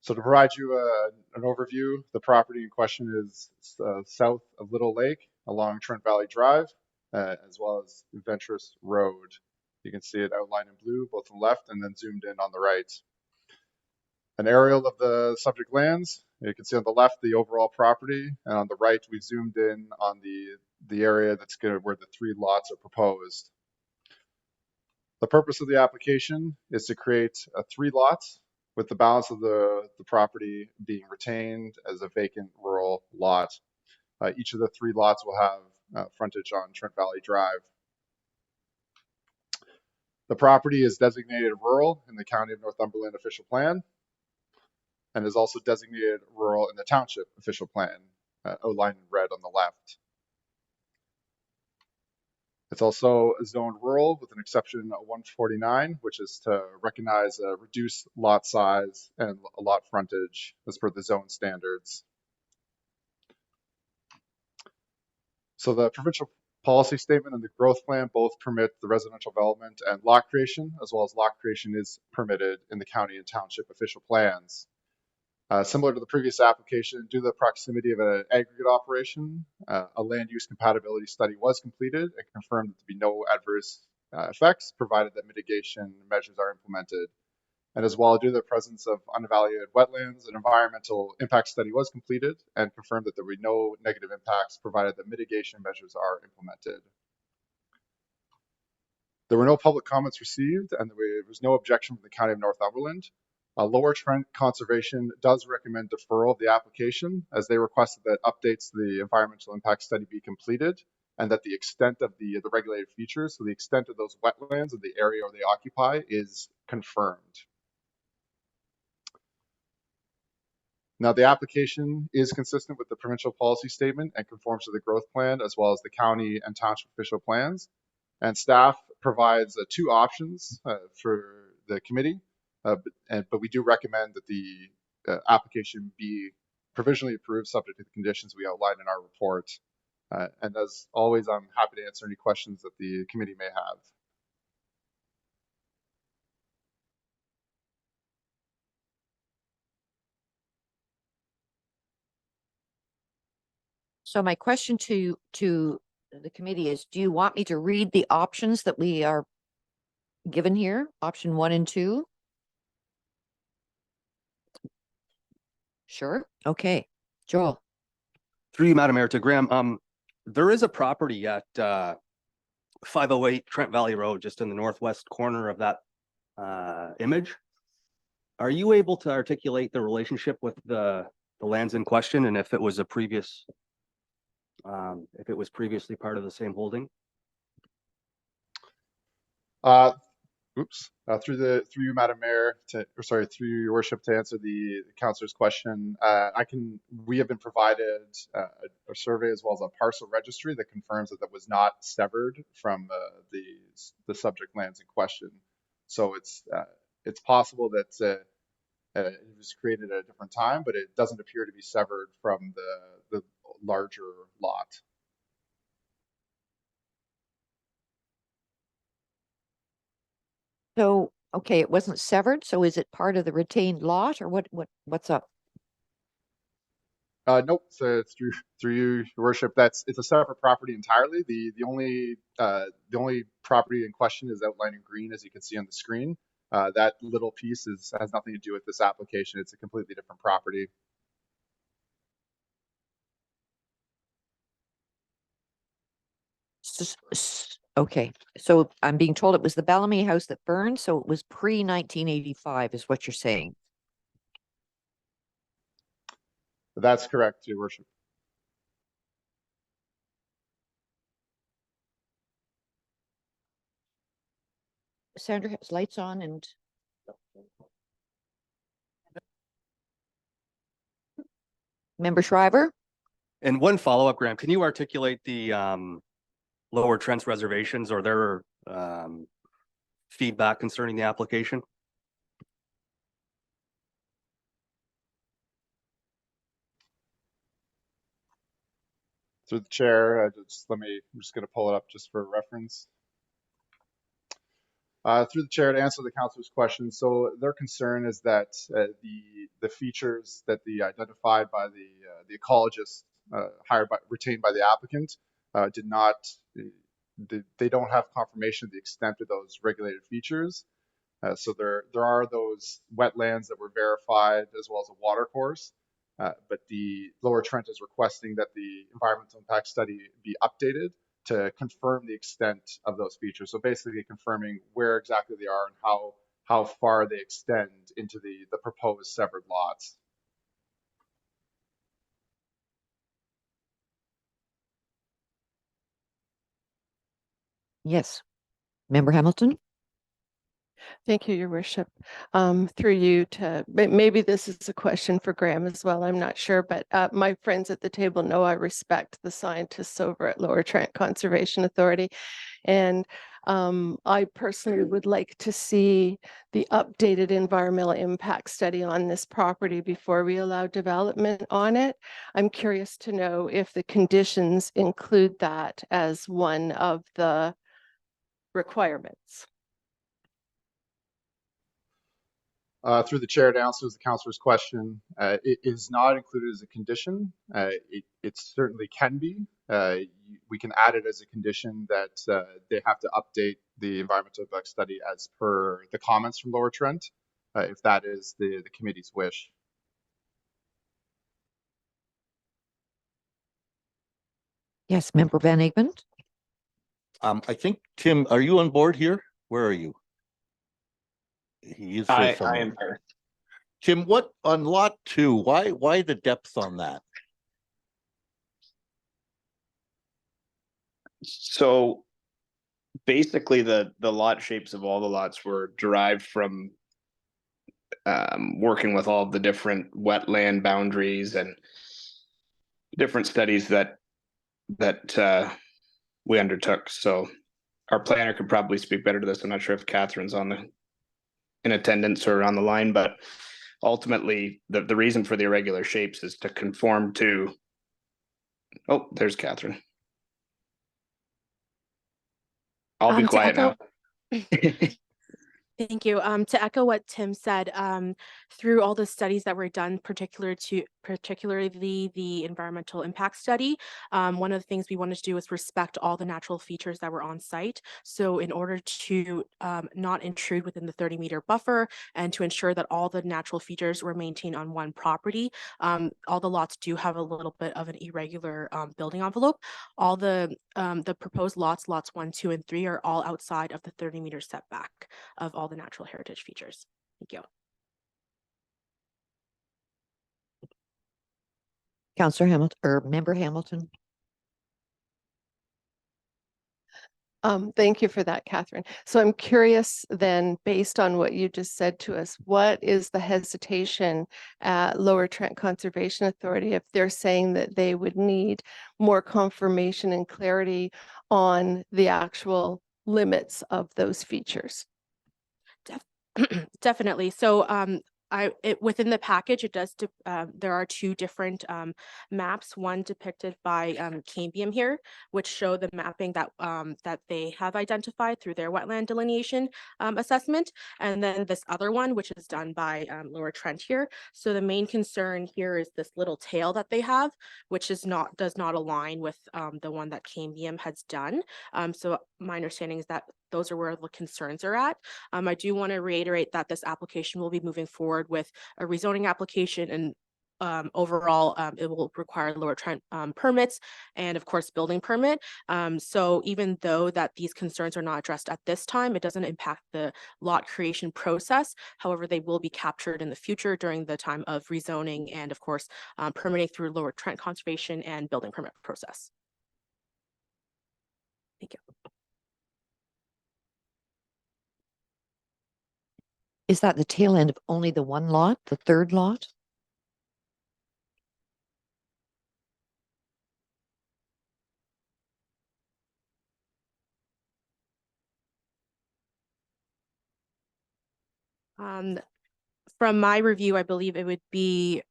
So to provide you an overview, the property in question is south of Little Lake along Trent Valley Drive, as well as Adventurous Road. You can see it outlined in blue, both on the left and then zoomed in on the right. An aerial of the subject lands. You can see on the left the overall property, and on the right we zoomed in on the area that's where the 3 lots are proposed. The purpose of the application is to create 3 lots with the balance of the property being retained as a vacant rural lot. Each of the 3 lots will have frontage on Trent Valley Drive. The property is designated rural in the County of Northumberland official plan and is also designated rural in the township official plan, outlined in red on the left. It's also zoned rural with an exception of 149, which is to recognize a reduced lot size and a lot frontage as per the zone standards. So the provincial policy statement and the growth plan both permit the residential development and lot creation, as well as lot creation is permitted in the county and township official plans. Similar to the previous application, due to the proximity of an aggregate operation, a land use compatibility study was completed and confirmed that there be no adverse effects, provided that mitigation measures are implemented. And as well, due to the presence of unevaluated wetlands, an environmental impact study was completed and confirmed that there would be no negative impacts, provided that mitigation measures are implemented. There were no public comments received, and there was no objection from the County of Northumberland. Lower Trent Conservation does recommend deferral of the application, as they requested that updates to the environmental impact study be completed, and that the extent of the regulated features, so the extent of those wetlands and the area they occupy, is confirmed. Now, the application is consistent with the provincial policy statement and conforms to the growth plan, as well as the county and township official plans. And staff provides two options for the committee, but we do recommend that the application be provisionally approved subject to the conditions we outlined in our report. And as always, I'm happy to answer any questions that the committee may have. So my question to the committee is, do you want me to read the options that we are given here, option 1 and 2? Sure. Okay. Joel. Through you, Madam Mayor, to Graham, there is a property at 508 Trent Valley Road, just in the northwest corner of that image. Are you able to articulate the relationship with the lands in question, and if it was a previous, if it was previously part of the same holding? Through you, Madam Mayor, through your worship, to answer the councillor's question, we have been provided a survey as well as a parcel registry that confirms that was not severed from the subject lands in question. So it's possible that it was created at a different time, but it doesn't appear to be severed from the larger lot. So, okay, it wasn't severed. So is it part of the retained lot, or what's up? Nope. So through you, Your Worship, it's a separate property entirely. The only property in question is outlined in green, as you can see on the screen. That little piece has nothing to do with this application. It's a completely different property. Okay, so I'm being told it was the Bellamy house that burned, so it was pre-1985 is what you're saying. That's correct, Your Worship. Sandra has lights on and Member Shriver? And one follow-up, Graham, can you articulate the Lower Trent's reservations or their feedback concerning the application? Through the chair, I'm just going to pull it up just for reference. Through the chair, to answer the councilor's question, so their concern is that the features that the identified by the ecologist retained by the applicant they don't have confirmation of the extent of those regulated features. So there are those wetlands that were verified as well as a water course, but the Lower Trent is requesting that the environmental impact study be updated to confirm the extent of those features. So basically confirming where exactly they are and how far they extend into the proposed severed lots. Yes. Member Hamilton? Thank you, Your Worship. Through you maybe this is a question for Graham as well, I'm not sure, but my friends at the table know I respect the scientists over at Lower Trent Conservation Authority. And I personally would like to see the updated environmental impact study on this property before we allow development on it. I'm curious to know if the conditions include that as one of the requirements. Through the chair, to answer the councillor's question, it is not included as a condition. It certainly can be. We can add it as a condition that they have to update the environmental impact study as per the comments from Lower Trent, if that is the committee's wish. Yes, Member Van Egmond? I think, Tim, are you on board here? Where are you? He is there I somewhere. am here. Tim, what on lot 2? Why the depth on that? So basically the lot shapes of all the lots were derived from working with all the different wetland boundaries and different studies that we undertook. So our planner could probably speak better to this. I'm not sure if Catherine's in attendance or on the line, but ultimately the reason for the irregular shapes is to conform to. Oh, there's Catherine. I'll be To quiet now. Thank you. To echo what Tim said, through all the studies that were done, particularly the environmental impact study, one of the things we wanted to do was respect all the natural features that were on site. So in order to not intrude within the 30-meter buffer and to ensure that all the natural features were maintained on one property, all the lots do have a little bit of an irregular building envelope. All the proposed lots 1, 2, and 3 are all outside of the 30-meter setback of all the natural heritage features. Thank you. Councillor Hamilton, or Member Hamilton. Thank you for that, Catherine. So I'm curious then, based on what you just said to us, what is the hesitation at Lower Trent Conservation Authority if they're saying that they would need more confirmation and clarity on the actual limits of those features? Definitely. So within the package, it does there are 2 different maps, one depicted by Cambium here, which show the mapping that that they have identified through their wetland delineation assessment, and then this other one, which is done by Lower Trent here. So the main concern here is this little tail that they have, which does not align with the one that Cambium has done. So my understanding is that those are where the concerns are at. I do want to reiterate that this application will be moving forward with a rezoning application, and overall it will require Lower Trent permits and of course building permit. So even though that these concerns are not addressed at this time, it doesn't impact the lot creation process. However, they will be captured in the future during the time of rezoning and of course permitting through Lower Trent conservation and building permit process. Thank you. Is that the tail end of only the one lot, the third lot? From my review, I believe it would be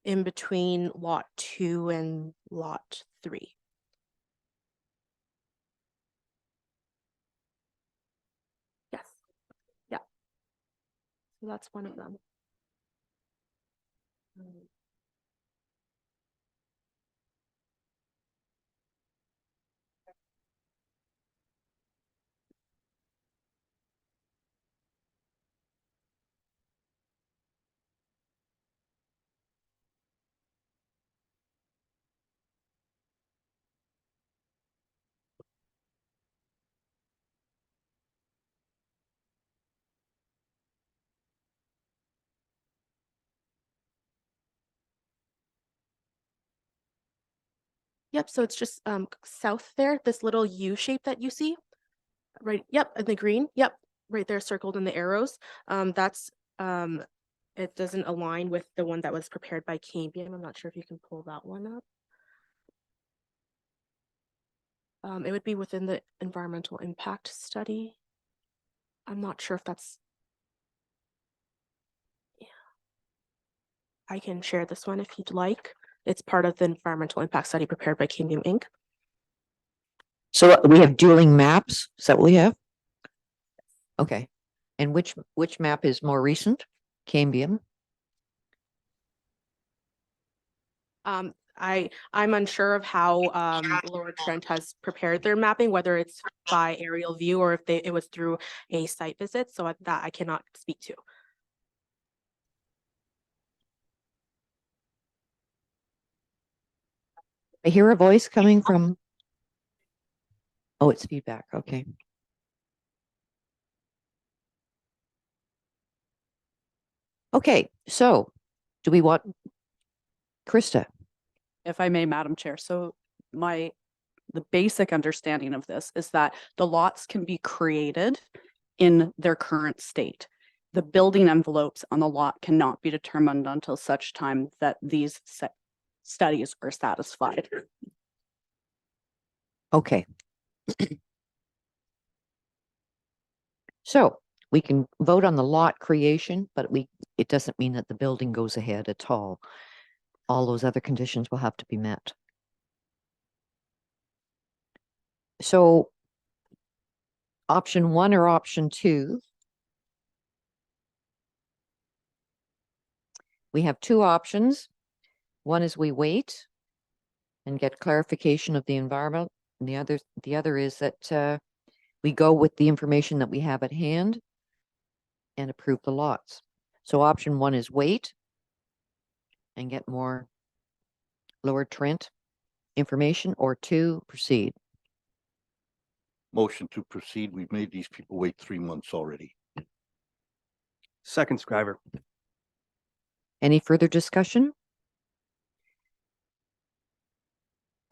in between lot 2 and lot 3. Yes. Yeah. So that's one of them. Yep, so it's just south there, this little U shape that you see. Right, yep, in the green, yep, right there circled in the arrows. That's it doesn't align with the one that was prepared by Cambium. I'm not sure if you can pull that one up. It would be within the environmental impact study. I'm not sure if that's, yeah. I can share this one if you'd like. It's part of the environmental impact study prepared by Cambium Inc. So we have dueling maps. Is that what we have? Okay. And which map is more recent? Cambium. I'm unsure of how Lower Trent has prepared their mapping, whether it's by aerial view or if it was through a site visit. So that I cannot speak to. I hear a voice coming from. Oh, it's feedback. Okay. Okay, so do we want Krista? If I may, Madam Chair. So the basic understanding of this is that the lots can be created in their current state. The building envelopes on the lot cannot be determined until such time that these studies are satisfied. Okay. So we can vote on the lot creation, but it doesn't mean that the building goes ahead at all. All those other conditions will have to be met. So option 1 or option 2? We have 2 options. One is we wait and get clarification of the environment. And the other is that we go with the information that we have at hand and approve the lots. So option 1 is wait and get more Lower Trent information, or 2, proceed. Motion to proceed. We've made these people wait 3 months already. Second, Scriver. Any further discussion?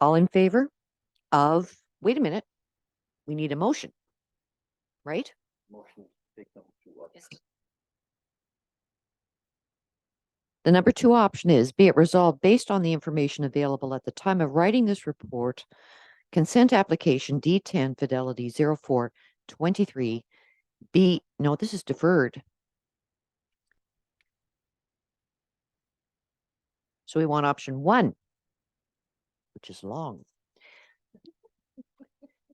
All in favor of, wait a minute, we need a motion, right? Motion to take them to what? The number 2 option is, be it resolved based on the information available at the time of writing this report, consent application D10 Fidelity 0423 B, no, this is deferred. So we want option 1, which is long.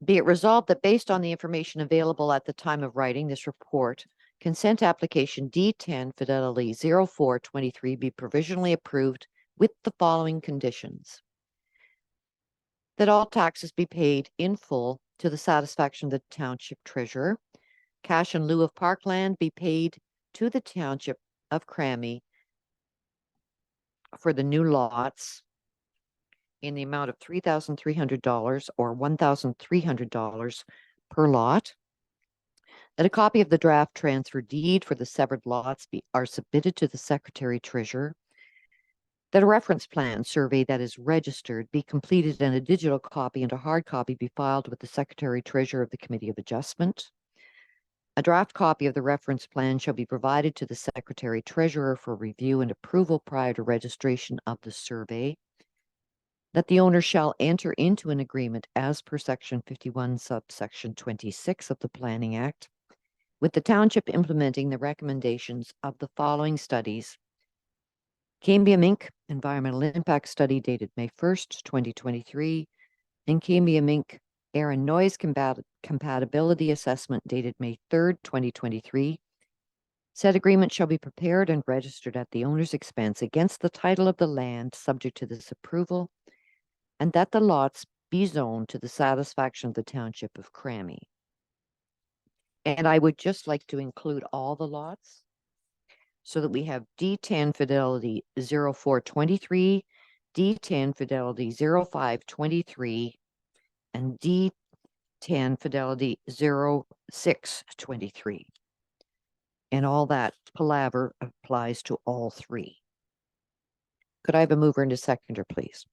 Be it resolved that based on the information available at the time of writing this report, consent application D10 Fidelity 0423 be provisionally approved with the following conditions. That all taxes be paid in full to the satisfaction of the township treasurer. Cash in lieu of parkland be paid to the township of Crammy for the new lots in the amount of $3,300 or $1,300 per lot. That a copy of the draft transfer deed for the severed lots are submitted to the Secretary Treasurer. That a reference plan survey that is registered be completed and a digital copy and a hard copy be filed with the Secretary Treasurer of the Committee of Adjustment. A draft copy of the reference plan shall be provided to the Secretary Treasurer for review and approval prior to registration of the survey. That the owner shall enter into an agreement as per Section 51, subsection 26 of the Planning Act, with the township implementing the recommendations of the following studies. Cambium Inc. Environmental Impact Study dated May 1st, 2023, and Cambium Inc. Air and Noise Compatibility Assessment dated May 3rd, 2023. Said agreement shall be prepared and registered at the owner's expense against the title of the land subject to this approval, and that the lots be zoned to the satisfaction of the township of Crammy. And I would just like to include all the lots so that we have D10 Fidelity 0423, D10 Fidelity 0523, and D10 Fidelity 0623. And all that palaver applies to all 3. Could I have a mover and a seconder, please?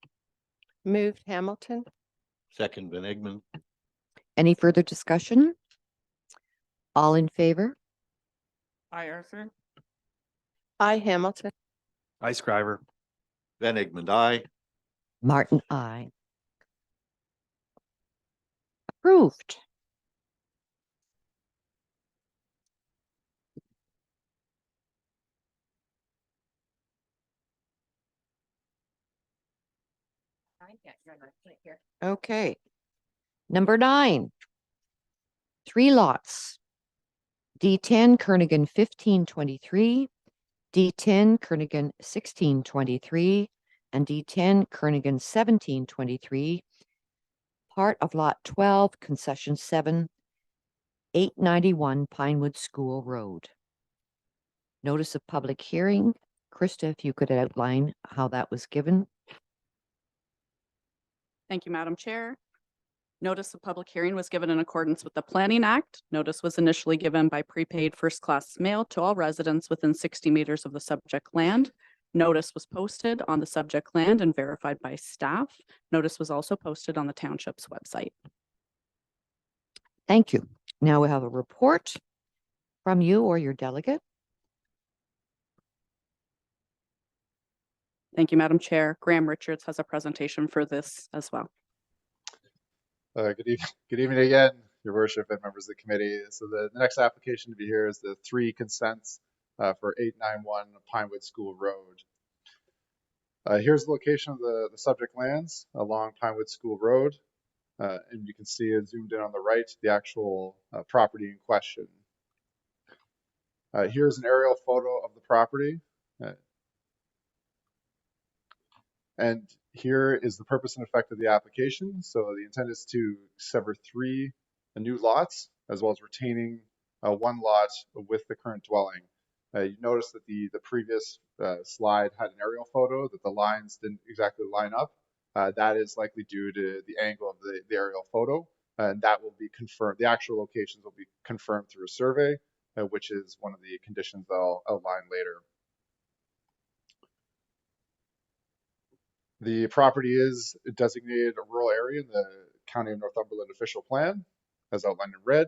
Moved Hamilton. Second, Van Egmond. Any further discussion? All in favor? Hi, Arthur. I Hamilton. I, Scriver. Van Egmond, aye. Martin, aye. Approved. Okay. Number 9. 3 lots. D10 Kernighan 1523, D10 Kernighan 1623, and D10 Kernighan 1723. Part of Lot 12, Concession 7, 891 Pinewood School Road. Notice of public hearing. Krista, if you could outline how that was given. Thank you, Madam Chair. Notice of public hearing was given in accordance with the Planning Act. Notice was initially given by prepaid first-class mail to all residents within 60 meters of the subject land. Notice was posted on the subject land and verified by staff. Notice was also posted on the township's website. Thank you. Now we have a report from you or your delegate. Thank you, Madam Chair. Graham Richards has a presentation for this as well. Good evening again, Your Worship, and members of the committee. So the next application to be here is the 3 consents for 891 Pinewood School Road. Here's the location of the subject lands along Pinewood School Road. And you can see it zoomed in on the right, the actual property in question. Here's an aerial photo of the property. And here is the purpose and effect of the application. So the intent is to sever 3 new lots, as well as retaining 1 lot with the current dwelling. You notice that the previous slide had an aerial photo, that the lines didn't exactly line up. That is likely due to the angle of the aerial photo, and that will be confirmed. The actual locations will be confirmed through a survey, which is one of the conditions that I'll outline later. The property is designated a rural area in the County of Northumberland official plan, as outlined in red.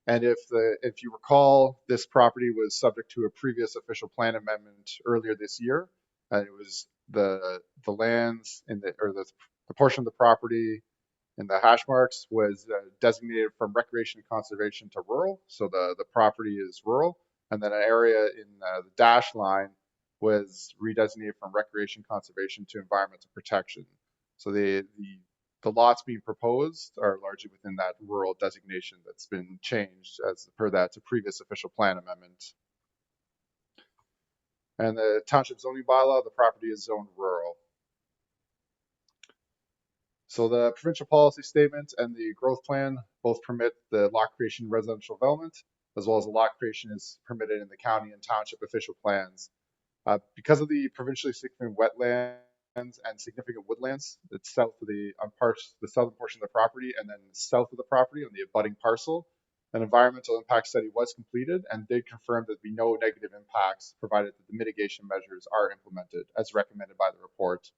And if you recall, this property was subject to a previous official plan amendment earlier this year. And it was the lands in the portion of the property in the hash marks was designated from recreation and conservation to rural. So the property is rural, and then an area in the dash line was redesignated from recreation conservation to environmental protection. So the lots being proposed are largely within that rural designation that's been changed as per that to previous official plan amendment. And the township zoning bylaw, the property is zoned rural. So the provincial policy statement and the growth plan both permit the lot creation in residential development, as well as the lot creation is permitted in the county and township official plans. Because of the provincially significant wetlands and significant woodlands that's south of the southern portion of the property, and then south of the property on the abutting parcel, an environmental impact study was completed and did confirm that there'd be no negative impacts, provided that the mitigation measures are implemented as recommended by the report.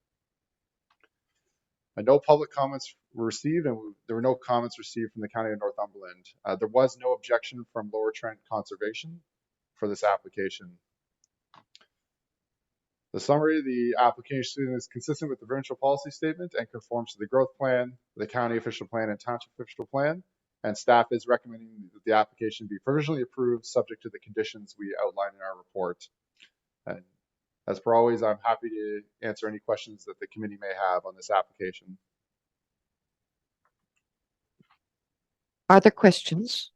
No public comments were received, and there were no comments received from the County of Northumberland. There was no objection from Lower Trent Conservation for this application. The summary of the application is consistent with the provincial policy statement and conforms to the growth plan, the county official plan, and township official plan. And staff is recommending that the application be provisionally approved, subject to the conditions we outlined in our report. And as per always, I'm happy to answer any questions that the committee may have on this application. Are there questions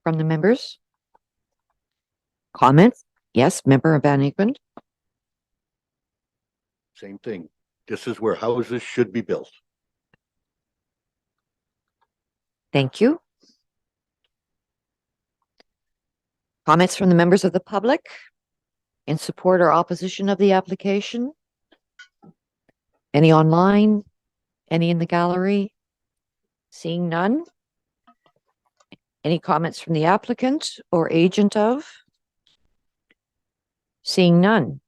from the members? Comments? Yes, Member Van Egmond. Same thing. This is where houses should be built. Thank you. Comments from the members of the public in support or opposition of the application? Any online? Any in the gallery? Seeing none? Any comments from the applicant or agent of? Seeing none.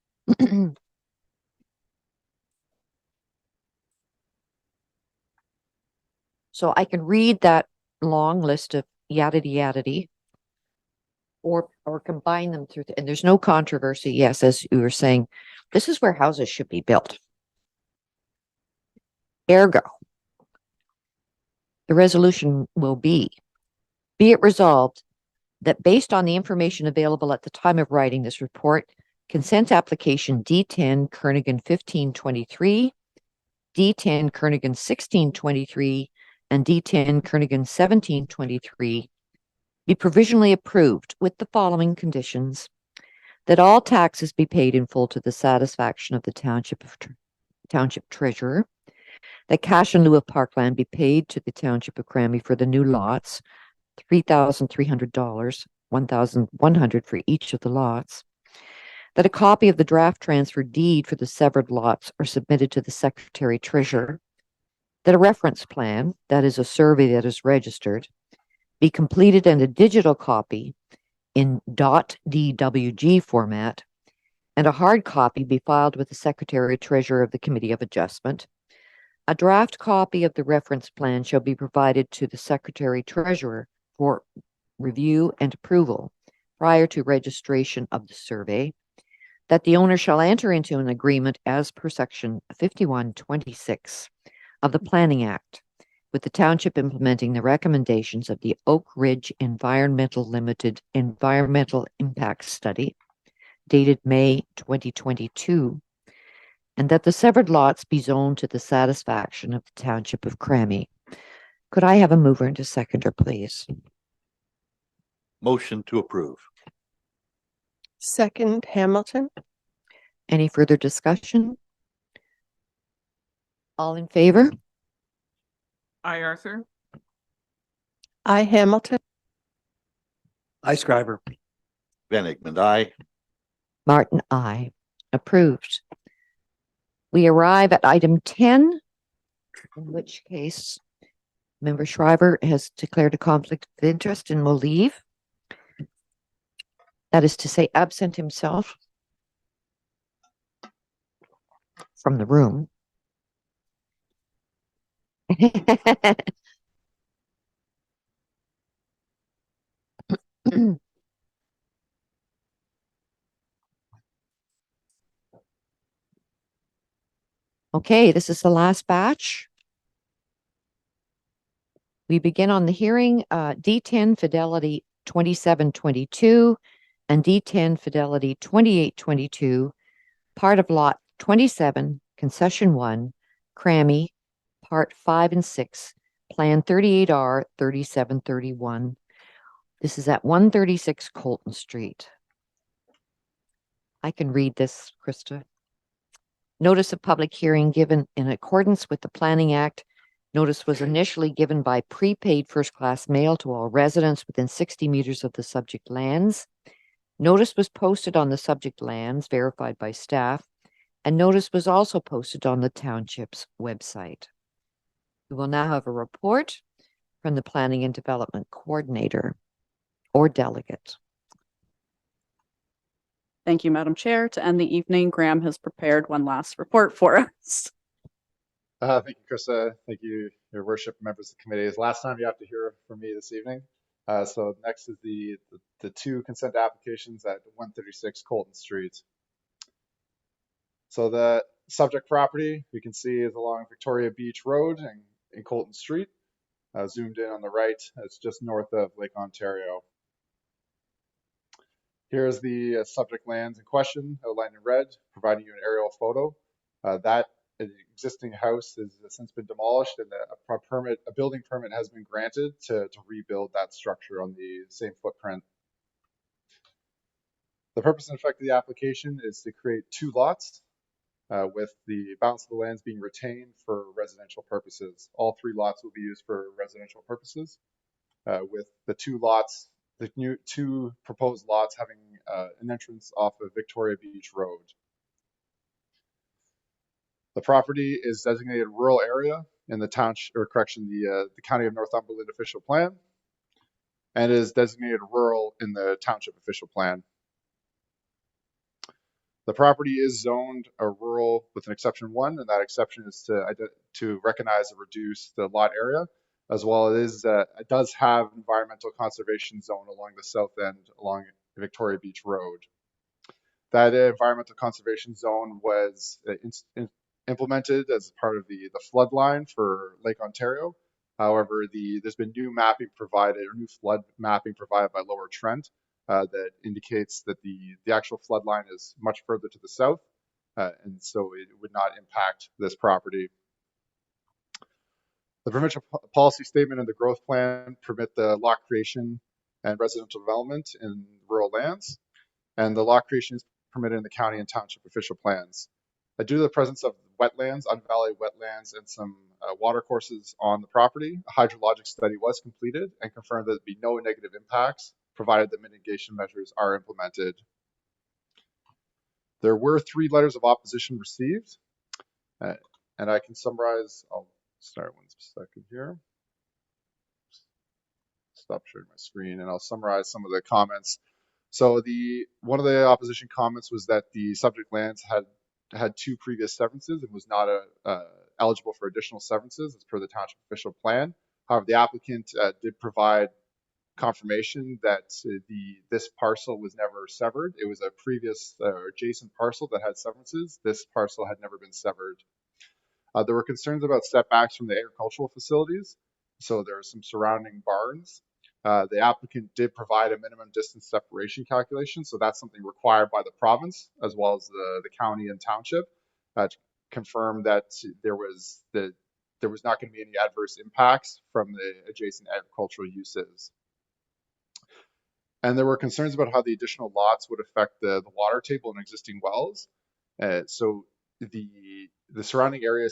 So I can read that long list of yada or combine them through, and there's no controversy. Yes, as you were saying, this is where houses should be built. Ergo, the resolution will be it resolved that based on the information available at the time of writing this report, consent application D10 Kernaghan 1523, D10 Kernaghan 1623, and D10 Kernaghan 1723 be provisionally approved with the following conditions: that all taxes be paid in full to the satisfaction of the township treasurer, that cash in lieu of parkland be paid to the township of Cranby for the new lots, $3,300, $1,100 for each of the lots, that a copy of the draft transfer deed for the severed lots are submitted to the secretary treasurer, that a reference plan, that is a survey that is registered, be completed and a digital copy in .dwg format, and a hard copy be filed with the secretary treasurer of the Committee of Adjustment. A draft copy of the reference plan shall be provided to the secretary treasurer for review and approval prior to registration of the survey, that the owner shall enter into an agreement as per section 5126 of the Planning Act with the township implementing the recommendations of the Oak Ridge Environmental Limited Environmental Impact Study dated May 2022, and that the severed lots be zoned to the satisfaction of the Township of Crammy. Could I have a mover and a seconder, please? Motion to approve. Second, Hamilton. Any further discussion? All in favor? I, Arthur. I, Hamilton. I, Scriver. Van Egmond, aye. Martin, aye. Approved. We arrive at item 10, in which case Member Shriver has declared a conflict of interest and will leave. That is to say, absent himself from the room. Okay, this is the last batch. We begin on the hearing, D10 Fidelity 2722 and D10 Fidelity 2822, part of Lot 27, Concession 1, Crammy, Part 5 and 6, Plan 38R 3731. This is at 136 Colton Street. I can read this, Krista. Notice of public hearing given in accordance with the Planning Act. Notice was initially given by prepaid first-class mail to all residents within 60 meters of the subject lands. Notice was posted on the subject lands, verified by staff, and notice was also posted on the township's website. We will now have a report from the Planning and Development Coordinator or delegate. Thank you, Madam Chair. To end the evening, Graham has prepared one last report for us. Thank you, Krista. Thank you, Your Worship, members of the committee. It's the last time you have to hear from me this evening. So next is the two consent applications at 136 Colton Street. So the subject property we can see is along Victoria Beach Road and in Colton Street. Zoomed in on the right, it's just north of Lake Ontario. Here's the subject lands in question, outlined in red, providing you an aerial photo. That existing house has since been demolished, and a building permit has been granted to rebuild that structure on the same footprint. The purpose and effect of the application is to create two lots, with the balance of the lands being retained for residential purposes. All three lots will be used for residential purposes, with the two proposed lots having an entrance off of Victoria Beach Road. The property is designated rural area in the township, or correction, the County of Northumberland official plan, and is designated rural in the township official plan. The property is zoned a rural with an exception 1, and that exception is to recognize and reduce the lot area, as well as it does have environmental conservation zone along the south end along Victoria Beach Road. That environmental conservation zone was implemented as part of the flood line for Lake Ontario. However, there's been new mapping provided, or new flood mapping provided by Lower Trent, that indicates that the actual flood line is much further to the south, and so it would not impact this property. The provincial policy statement and the growth plan permit the lot creation and residential development in rural lands, and the lot creation is permitted in the county and township official plans. Due to the presence of wetlands, unvalued wetlands, and some water courses on the property, a hydrologic study was completed and confirmed that there'd be no negative impacts, provided that mitigation measures are implemented. There were 3 letters of opposition received, and I can summarize. I'll start 1 second here. Stop sharing my screen, and I'll summarize some of the comments. So one of the opposition comments was that the subject lands had 2 previous severances and was not eligible for additional severances as per the township official plan. However, the applicant did provide confirmation that this parcel was never severed. It was a previous adjacent parcel that had severances. This parcel had never been severed. There were concerns about setbacks from the agricultural facilities. So there are some surrounding barns. The applicant did provide a minimum distance separation calculation. So that's something required by the province as well as the county and township to confirm that there was not going to be any adverse impacts from the adjacent agricultural uses. And there were concerns about how the additional lots would affect the water table and existing wells. So the surrounding area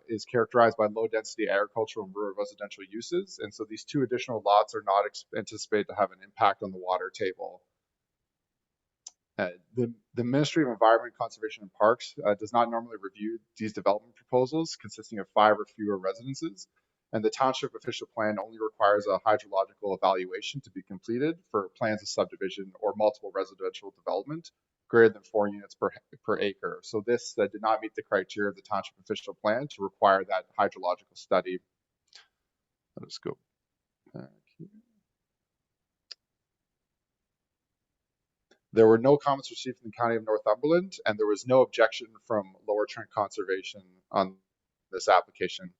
is characterized by low density agricultural and rural residential uses. And so these two additional lots are not anticipated to have an impact on the water table. The Ministry of Environment, Conservation and Parks does not normally review these development proposals consisting of 5 or fewer residences. And the township official plan only requires a hydrological evaluation to be completed for plans of subdivision or multiple residential development greater than 4 units per acre. So this did not meet the criteria of the township official plan to require that hydrological study. Let us go back here. There were no comments received from the County of Northumberland, and there was no objection from Lower Trent Conservation on this application.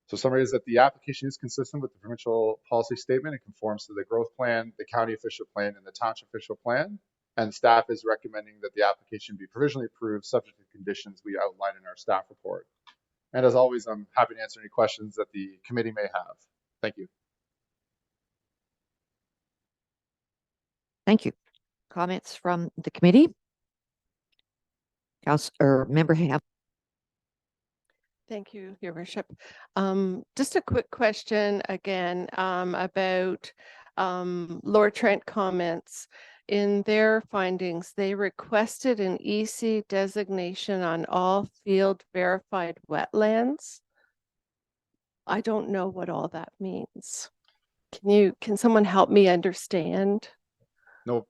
So summary is that the application is consistent with the provincial policy statement. It conforms to the growth plan, the county official plan, and the township official plan. And staff is recommending that the application be provisionally approved subject to conditions we outlined in our staff report. And as always, I'm happy to answer any questions that the committee may have. Thank you. Thank you. Comments from the committee? Member Ham. Thank you, Your Worship. Just a quick question again about Lower Trent comments. In their findings, they requested an EC designation on all field verified wetlands. I don't know what all that means. Can someone help me understand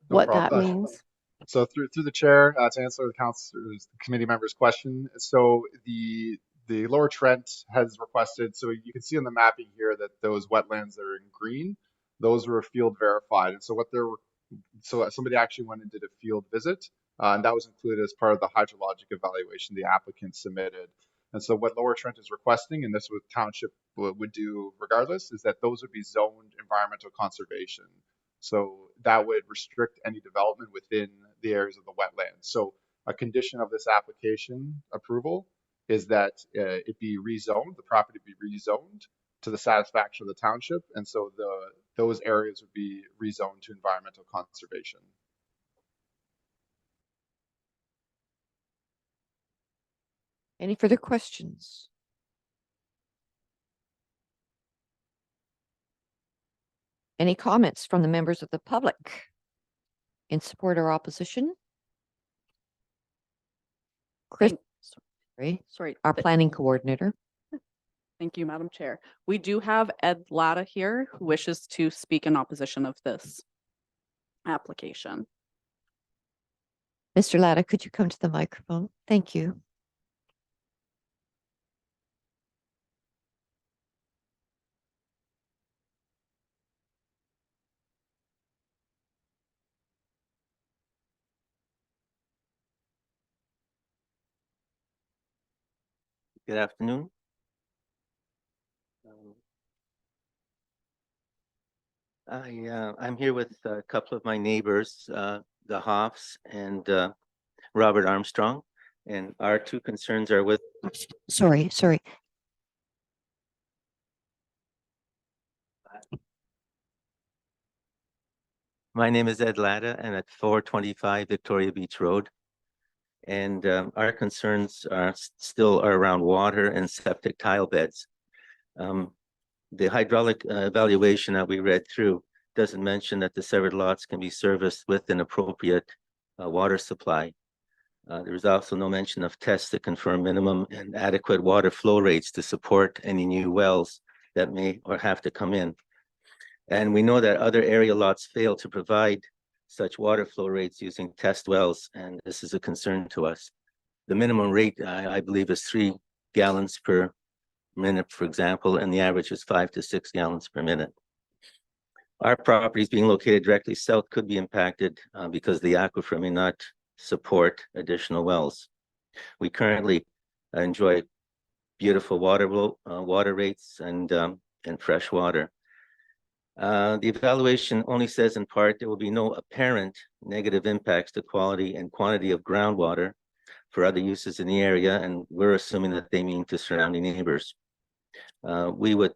what that means? So through the chair to answer the committee member's question. So the Lower Trent has requested, so you can see on the mapping here that those wetlands that are in green, those were field verified. And so somebody actually went and did a field visit, and that was included as part of the hydrologic evaluation the applicant submitted. And so what Lower Trent is requesting, and this what township would do regardless, is that those would be zoned environmental conservation. So that would restrict any development within the areas of the wetlands. So a condition of this application approval is that it be rezoned, the property be rezoned to the satisfaction of the township. And so those areas would be rezoned to environmental conservation. Any further questions? Any comments from the members of the public in support or opposition? Chris, Sorry. our planning coordinator. Thank you, Madam Chair. We do have Ed Latta here who wishes to speak in opposition of this application. Mr. Latta, could you come to the microphone? Thank you. Good afternoon. I'm here with a couple of my neighbors, the Hoffs and Robert Armstrong, and our two concerns are with. Sorry. My name is Ed Latta, and at 425 Victoria Beach Road. And our concerns are still around water and septic tile beds. The hydraulic evaluation that we read through doesn't mention that the severed lots can be serviced with an appropriate water supply. There is also no mention of tests that confirm minimum and adequate water flow rates to support any new wells that may or have to come in. And we know that other area lots fail to provide such water flow rates using test wells, and this is a concern to us. The minimum rate, I believe, is 3 gallons per minute, for example, and the average is 5 to 6 gallons per minute. Our properties being located directly south could be impacted because the aquifer may not support additional wells. We currently enjoy beautiful water rates and fresh water. The evaluation only says in part there will be no apparent negative impacts to quality and quantity of groundwater for other uses in the area, and we're assuming that they mean to surrounding neighbors. We would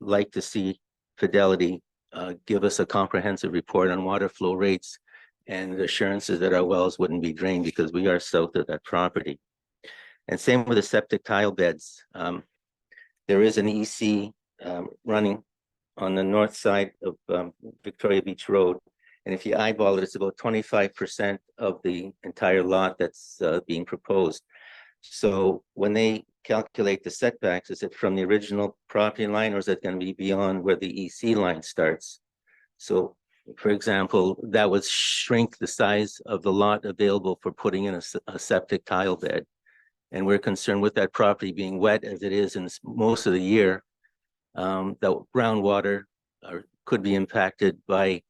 like to see Fidelity give us a comprehensive report on water flow rates and assurances that our wells wouldn't be drained because we are south of that property. And same with the septic tile beds. There is an EC running on the north side of Victoria Beach Road. And if you eyeball it, it's about 25% of the entire lot that's being proposed. So when they calculate the setbacks, is it from the original property line or is it going to be beyond where the EC line starts? So, for example, that would shrink the size of the lot available for putting in a septic tile bed. And we're concerned with that property being wet as it is in most of the year. The groundwater could be impacted by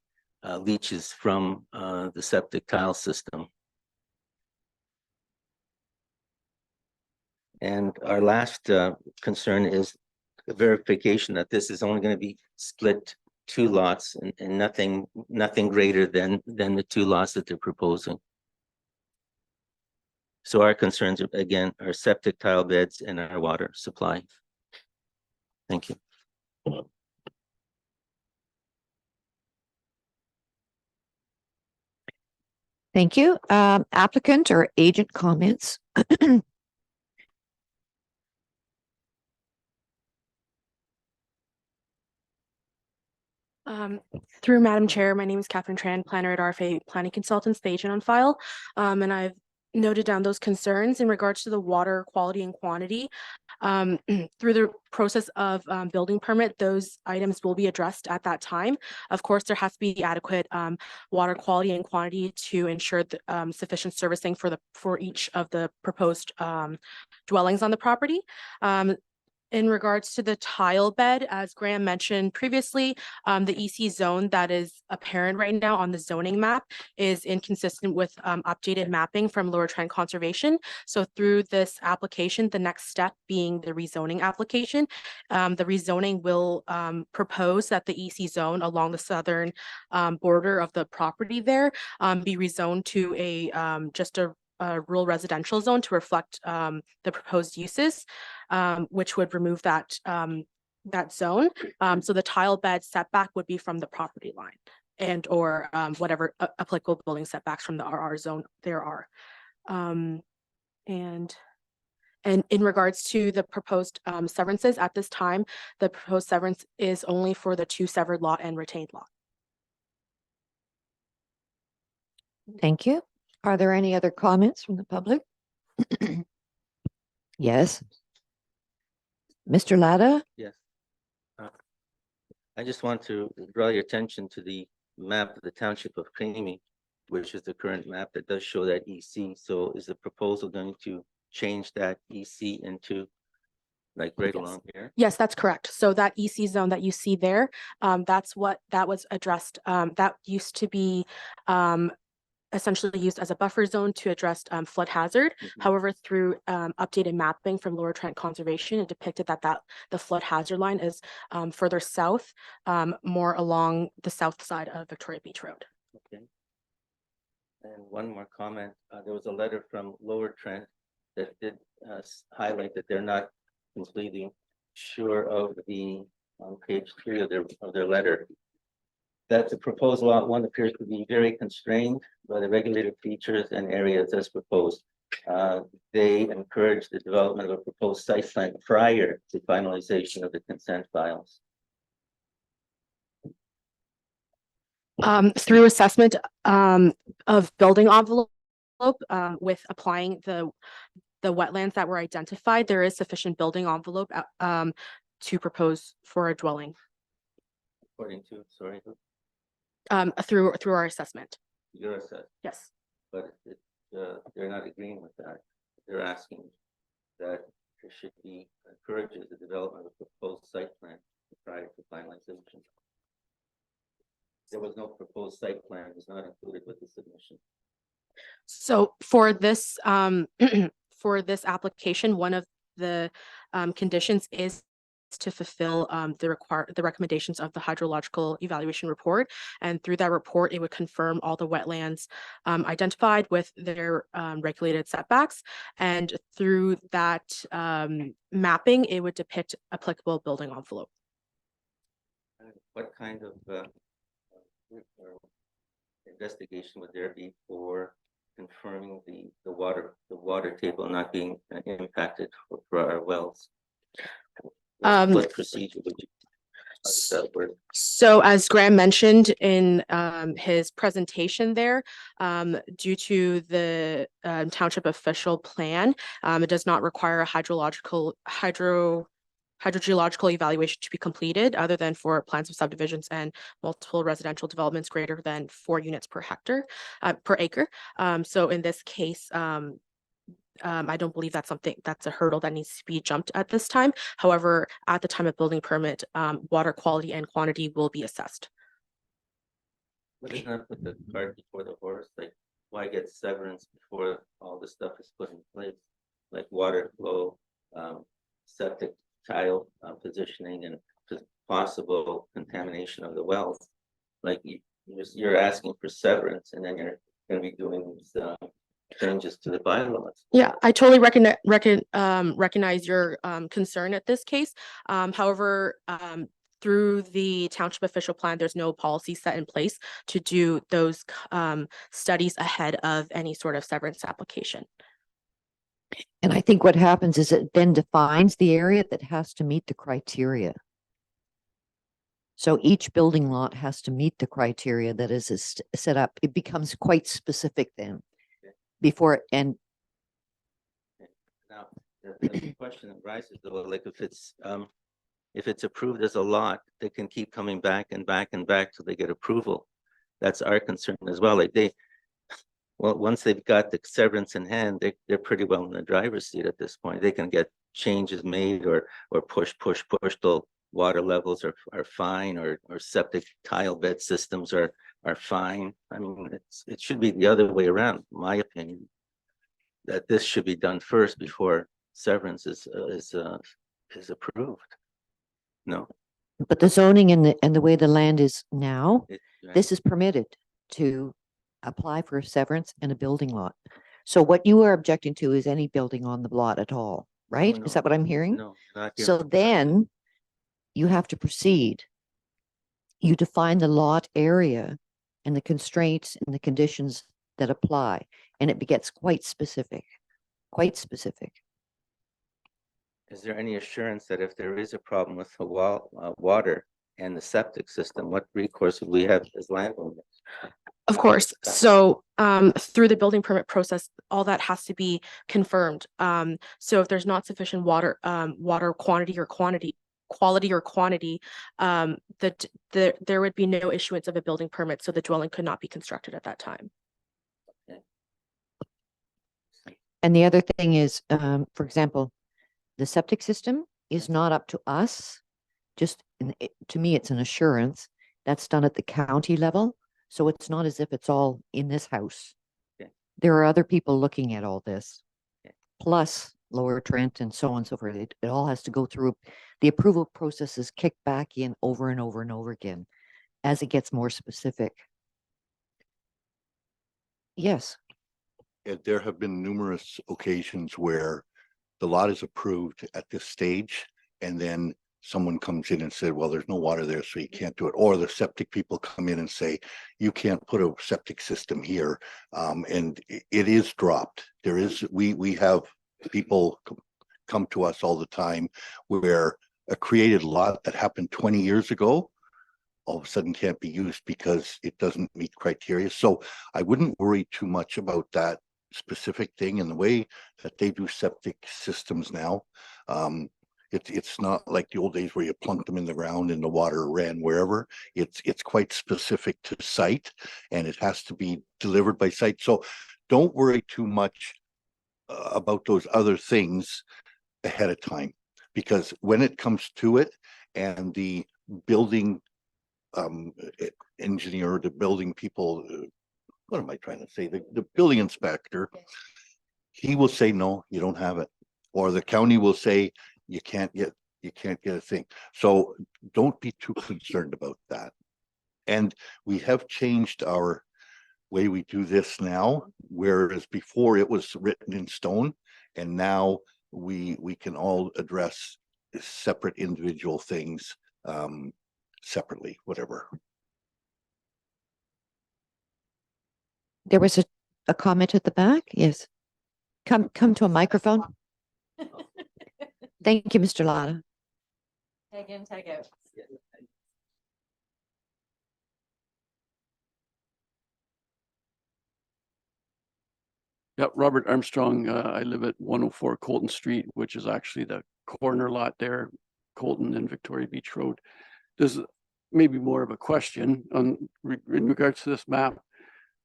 leaches from the septic tile system. And our last concern is verification that this is only going to be split 2 lots and nothing greater than the 2 lots that they're proposing. So our concerns are, again, are septic tile beds and our water supply. Thank you. Thank you. Applicant or agent comments? Through Madam Chair, my name is Catherine Tran, planner at RFA Planning Consultants, the agent on file. And I've noted down those concerns in regards to the water quality and quantity. Through the process of building permit, those items will be addressed at that time. Of course, there has to be adequate water quality and quantity to ensure the, sufficient servicing for each of the proposed dwellings on the property. In regards to the tile bed, as Graham mentioned previously, the EC zone that is apparent right now on the zoning map is inconsistent with updated mapping from Lower Trent Conservation. So through this application, the next step being the rezoning application, the rezoning will propose that the EC zone along the southern border of the property there be rezoned to a just a rural residential zone to reflect the proposed uses, which would remove that that zone. So the tile bed setback would be from the property line and or whatever applicable building setbacks from the RR zone there are. And in regards to the proposed severances at this time, the proposed severance is only for the 2 severed lot and retained lot. Thank you. Are there any other comments from the public? Yes. Mr. Latta? Yes. I just want to draw your attention to the map of the township of Creamy, which is the current map that does show that EC. So is the proposal going to change that EC into like right along here? Yes, that's correct. So that EC zone that you see there, that's what that was addressed. That used to be essentially used as a buffer zone to address flood hazard. However, through updated mapping from Lower Trent Conservation, it depicted that the flood hazard line is further south, more along the south side of Victoria Beach Road. Okay. And one more comment. There was a letter from Lower Trent that did highlight that they're not completely sure of the on page 3 of their letter. That the proposed lot 1 appears to be very constrained by the regulated features and areas as proposed. They encourage the development of a proposed site plan prior to finalization of the consent files. Through assessment of building envelope with applying the wetlands that were identified, there is sufficient building envelope to propose for a dwelling. According to, sorry. Through our assessment. Your assessment. Yes. But they're not agreeing with that. They're asking that there should be encourages the development of a proposed site plan prior to finalization. There was no proposed site plan, it was not included with the submission. So for this for this application, one of the conditions is to fulfill the recommendations of the hydrological evaluation report. And through that report, it would confirm all the wetlands identified with their regulated setbacks. And through that mapping, it would depict applicable building envelope. What kind of investigation would there be for confirming the water table not being impacted for our wells? What procedure would you? How does that work? So as Graham mentioned in his presentation there, due to the township official plan, it does not require a hydrogeological evaluation to be completed other than for plans of subdivisions and multiple residential developments greater than 4 units per acre. So in this case, I don't believe that's a hurdle that needs to be jumped at this time. However, at the time of building permit, water quality and quantity will be assessed. What does not put the cart before the horse? Like, why get severance before all this stuff is put in place? Like water flow, septic tile positioning, and possible contamination of the wells. Like you're asking for severance, and then you're going to be doing these changes to the bylaws. Yeah, I totally recognize your concern at this case. However, through the township official plan, there's no policy set in place to do those studies ahead of any sort of severance application. And I think what happens is it then defines the area that has to meet the criteria. So each building lot has to meet the criteria that is set up. It becomes quite specific then. Before and now the question that rises though, like if it's approved as a lot, they can keep coming back and back and back till they get approval. That's our concern as well. Like once they've got the severance in hand, they're pretty well in the driver's seat at this point. They can get changes made or push till water levels are fine, or septic tile bed systems are fine. I mean, it should be the other way around, in my opinion, that this should be done first before severance is approved. No. But the zoning and the way the land is now, this is permitted to apply for a severance and a building lot. So what you are objecting to is any building on the lot at all, right? No, Is that what I'm hearing? No, not here. So then you have to proceed. You define the lot area and the constraints and the conditions that apply, and it gets quite specific, quite specific. Is there any assurance that if there is a problem with the water and the septic system, what recourse would we have as landowners? Of course. So through the building permit process, all that has to be confirmed. So if there's not sufficient water quality or quantity, there would be no issuance of a building permit, so the dwelling could not be constructed at that time. And the other thing is, for example, the septic system is not up to us. To me, it's an assurance that's done at the county level. So it's not as if it's all in this house. Okay. There are other people looking at all this, plus Lower Trent and so on and so forth. It all has to go through. The approval process is kicked back in over and over and over again as it gets more specific. Yes. There have been numerous occasions where the lot is approved at this stage, and then someone comes in and said, well, there's no water there, so you can't do it. Or the septic people come in and say, you can't put a septic system here. And it is dropped. We have people come to us all the time where a created lot that happened 20 years ago all of a sudden can't be used because it doesn't meet criteria. So I wouldn't worry too much about that specific thing. And the way that they do septic systems now, it's not like the old days where you plunked them in the ground and the water ran wherever. It's quite specific to site, and it has to be delivered by site. So don't worry too much about those other things ahead of time, because when it comes to it and the building engineer, the building people, what am I trying to say? The building inspector he will say, no, you don't have it. Or the county will say, you can't get a thing. So don't be too concerned about that. And we have changed our way we do this now, whereas before it was written in stone. And now we can all address separate individual things separately, whatever. There was a comment at the back. Yes. Come to a microphone. Thank you, Mr. Latta. Tag in, tag out. Yep, Robert Armstrong. I live at 104 Colton Street, which is actually the corner lot there, Colton and Victoria Beach Road. There's maybe more of a question in regards to this map.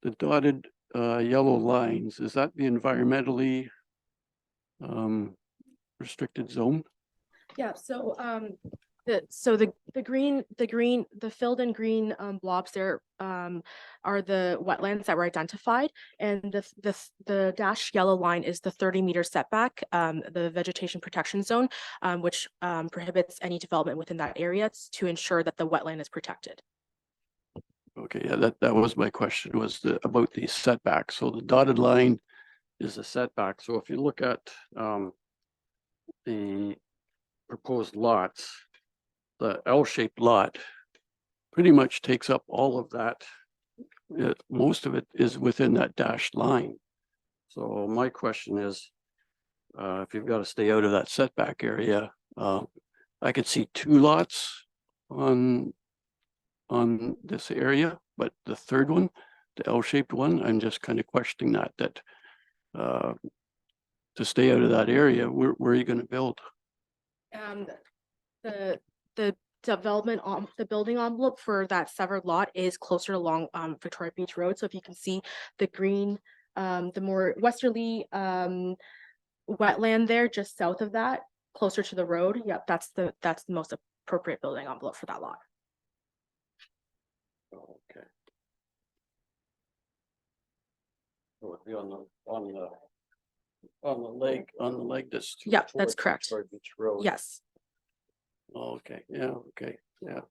The dotted yellow lines, is that the environmentally restricted zone? Yeah, so the filled in green blobs there are the wetlands that were identified, and the dashed yellow line is the 30-meter setback, the vegetation protection zone, which prohibits any development within that area to ensure that the wetland is protected. Okay, yeah, that was my question, was about the setback. So the dotted line is a setback. So if you look at the proposed lots, the L-shaped lot pretty much takes up all of that. Most of it is within that dashed line. So my question is, if you've got to stay out of that setback area, I could see 2 lots on this area, but the third one, the L-shaped one, I'm just kind of questioning that to stay out of that area, where are you going to build? The development on the building envelope for that severed lot is closer along Victoria Beach Road. So if you can see the green, the more westerly wetland there just south of that, closer to the road. Yep, that's the most appropriate building envelope for that lot. Okay. So it'd be on the leg that's. Yeah, that's correct. Victoria Beach Road. Yes. Okay, yeah, okay, yeah.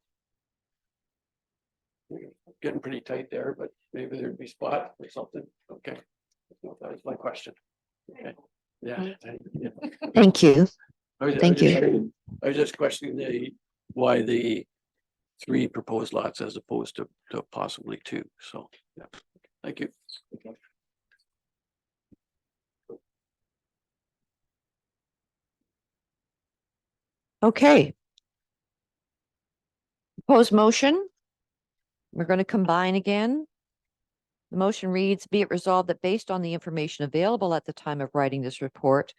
Getting pretty tight there, but maybe there'd be spot or something. Okay. That was my question. Okay. Yeah. Thank you. Thank you. I was just questioning why the 3 proposed lots as opposed to possibly 2. So, yeah. Thank you. Okay. Proposed motion. We're going to combine again. The motion reads, be it resolved that based on the information available at the time of writing this report,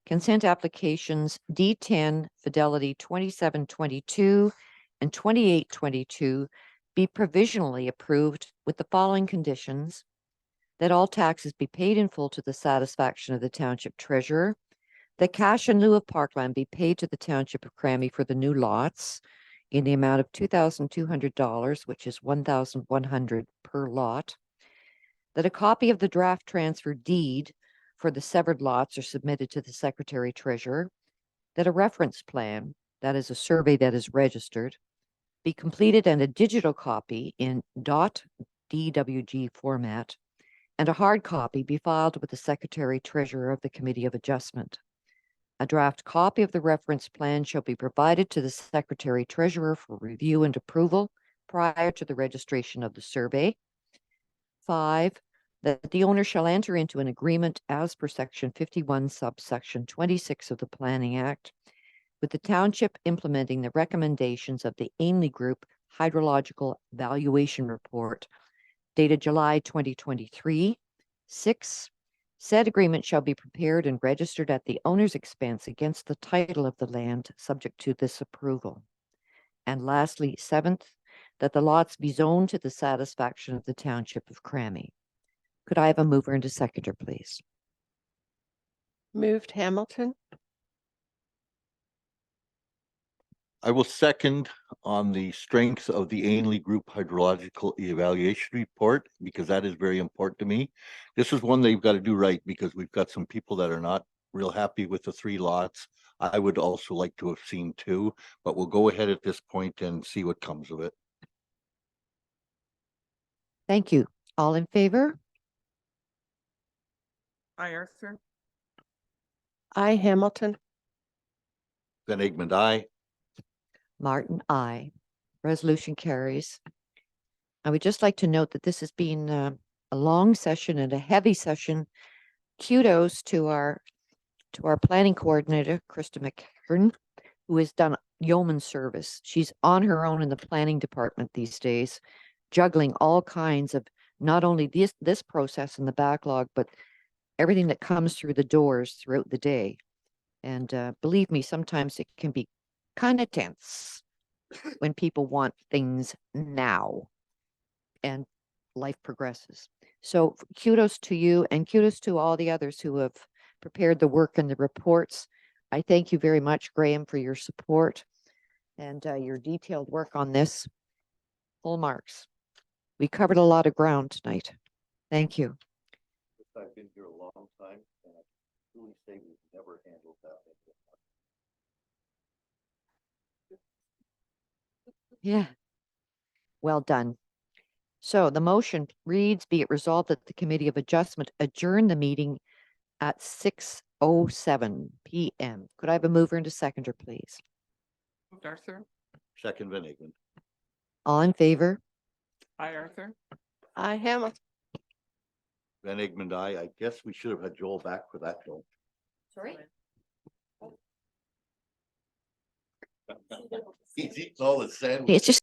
consent applications D10 Fidelity 2722 and 2822 be provisionally approved with the following conditions: that all taxes be paid in full to the satisfaction of the township treasurer, that cash in lieu of parkland be paid to the township of Crammy for the new lots in the amount of $2,200, which is $1,100 per lot, that a copy of the draft transfer deed for the severed lots are submitted to the secretary treasurer, that a reference plan, that is a survey that is registered, be completed and a digital copy in .dwg format, and a hard copy be filed with the secretary treasurer of the Committee of Adjustment. A draft copy of the reference plan shall be provided to the secretary treasurer for review and approval prior to the registration of the survey. 5, that the owner shall enter into an agreement as per section 51 subsection 26 of the Planning Act with the township implementing the recommendations of the Ainley Group Hydrological Valuation Report dated July 2023. 6, said agreement shall be prepared and registered at the owner's expense against the title of the land subject to this approval. And lastly, 7th, that the lots be zoned to the satisfaction of the township of Crammy. Could I have a mover and a seconder, please? Moved Hamilton. I will second on the strength of the Ainley Group hydrological evaluation report, because that is very important to me. This is one they've got to do right, because we've got some people that are not real happy with the 3 lots. I would also like to have seen 2, but we'll go ahead at this point and see what comes of it. Thank you. All in favor? Hi, Arthur. I, Hamilton. Van Egmond, aye. Martin, aye. Resolution carries. I would just like to note that this has been a long session and a heavy session. Kudos to our planning coordinator, Krista McHern, who has done yeoman service. She's on her own in the planning department these days, juggling all kinds of not only this process and the backlog, but everything that comes through the doors throughout the day. And believe me, sometimes it can be kind of tense when people want things now and life progresses. So kudos to you, and kudos to all the others who have prepared the work and the reports. I thank you very much, Graham, for your support and your detailed work on this. Full marks. We covered a lot of ground tonight. Thank you. I've been here a long time, and I truly say we've never handled that. Yeah. Well done. So the motion reads, be it resolved that the Committee of Adjustment adjourn the meeting at 6:07 PM. Could I have a mover and a seconder, please? Moved, Arthur. Second, Van Egmond. All in favor? Hi, Arthur. I, Hamilton. Van Egmond, aye. I guess we should have had Joel back for that, Joel. Sorry? He's eating all the sandwiches. It's just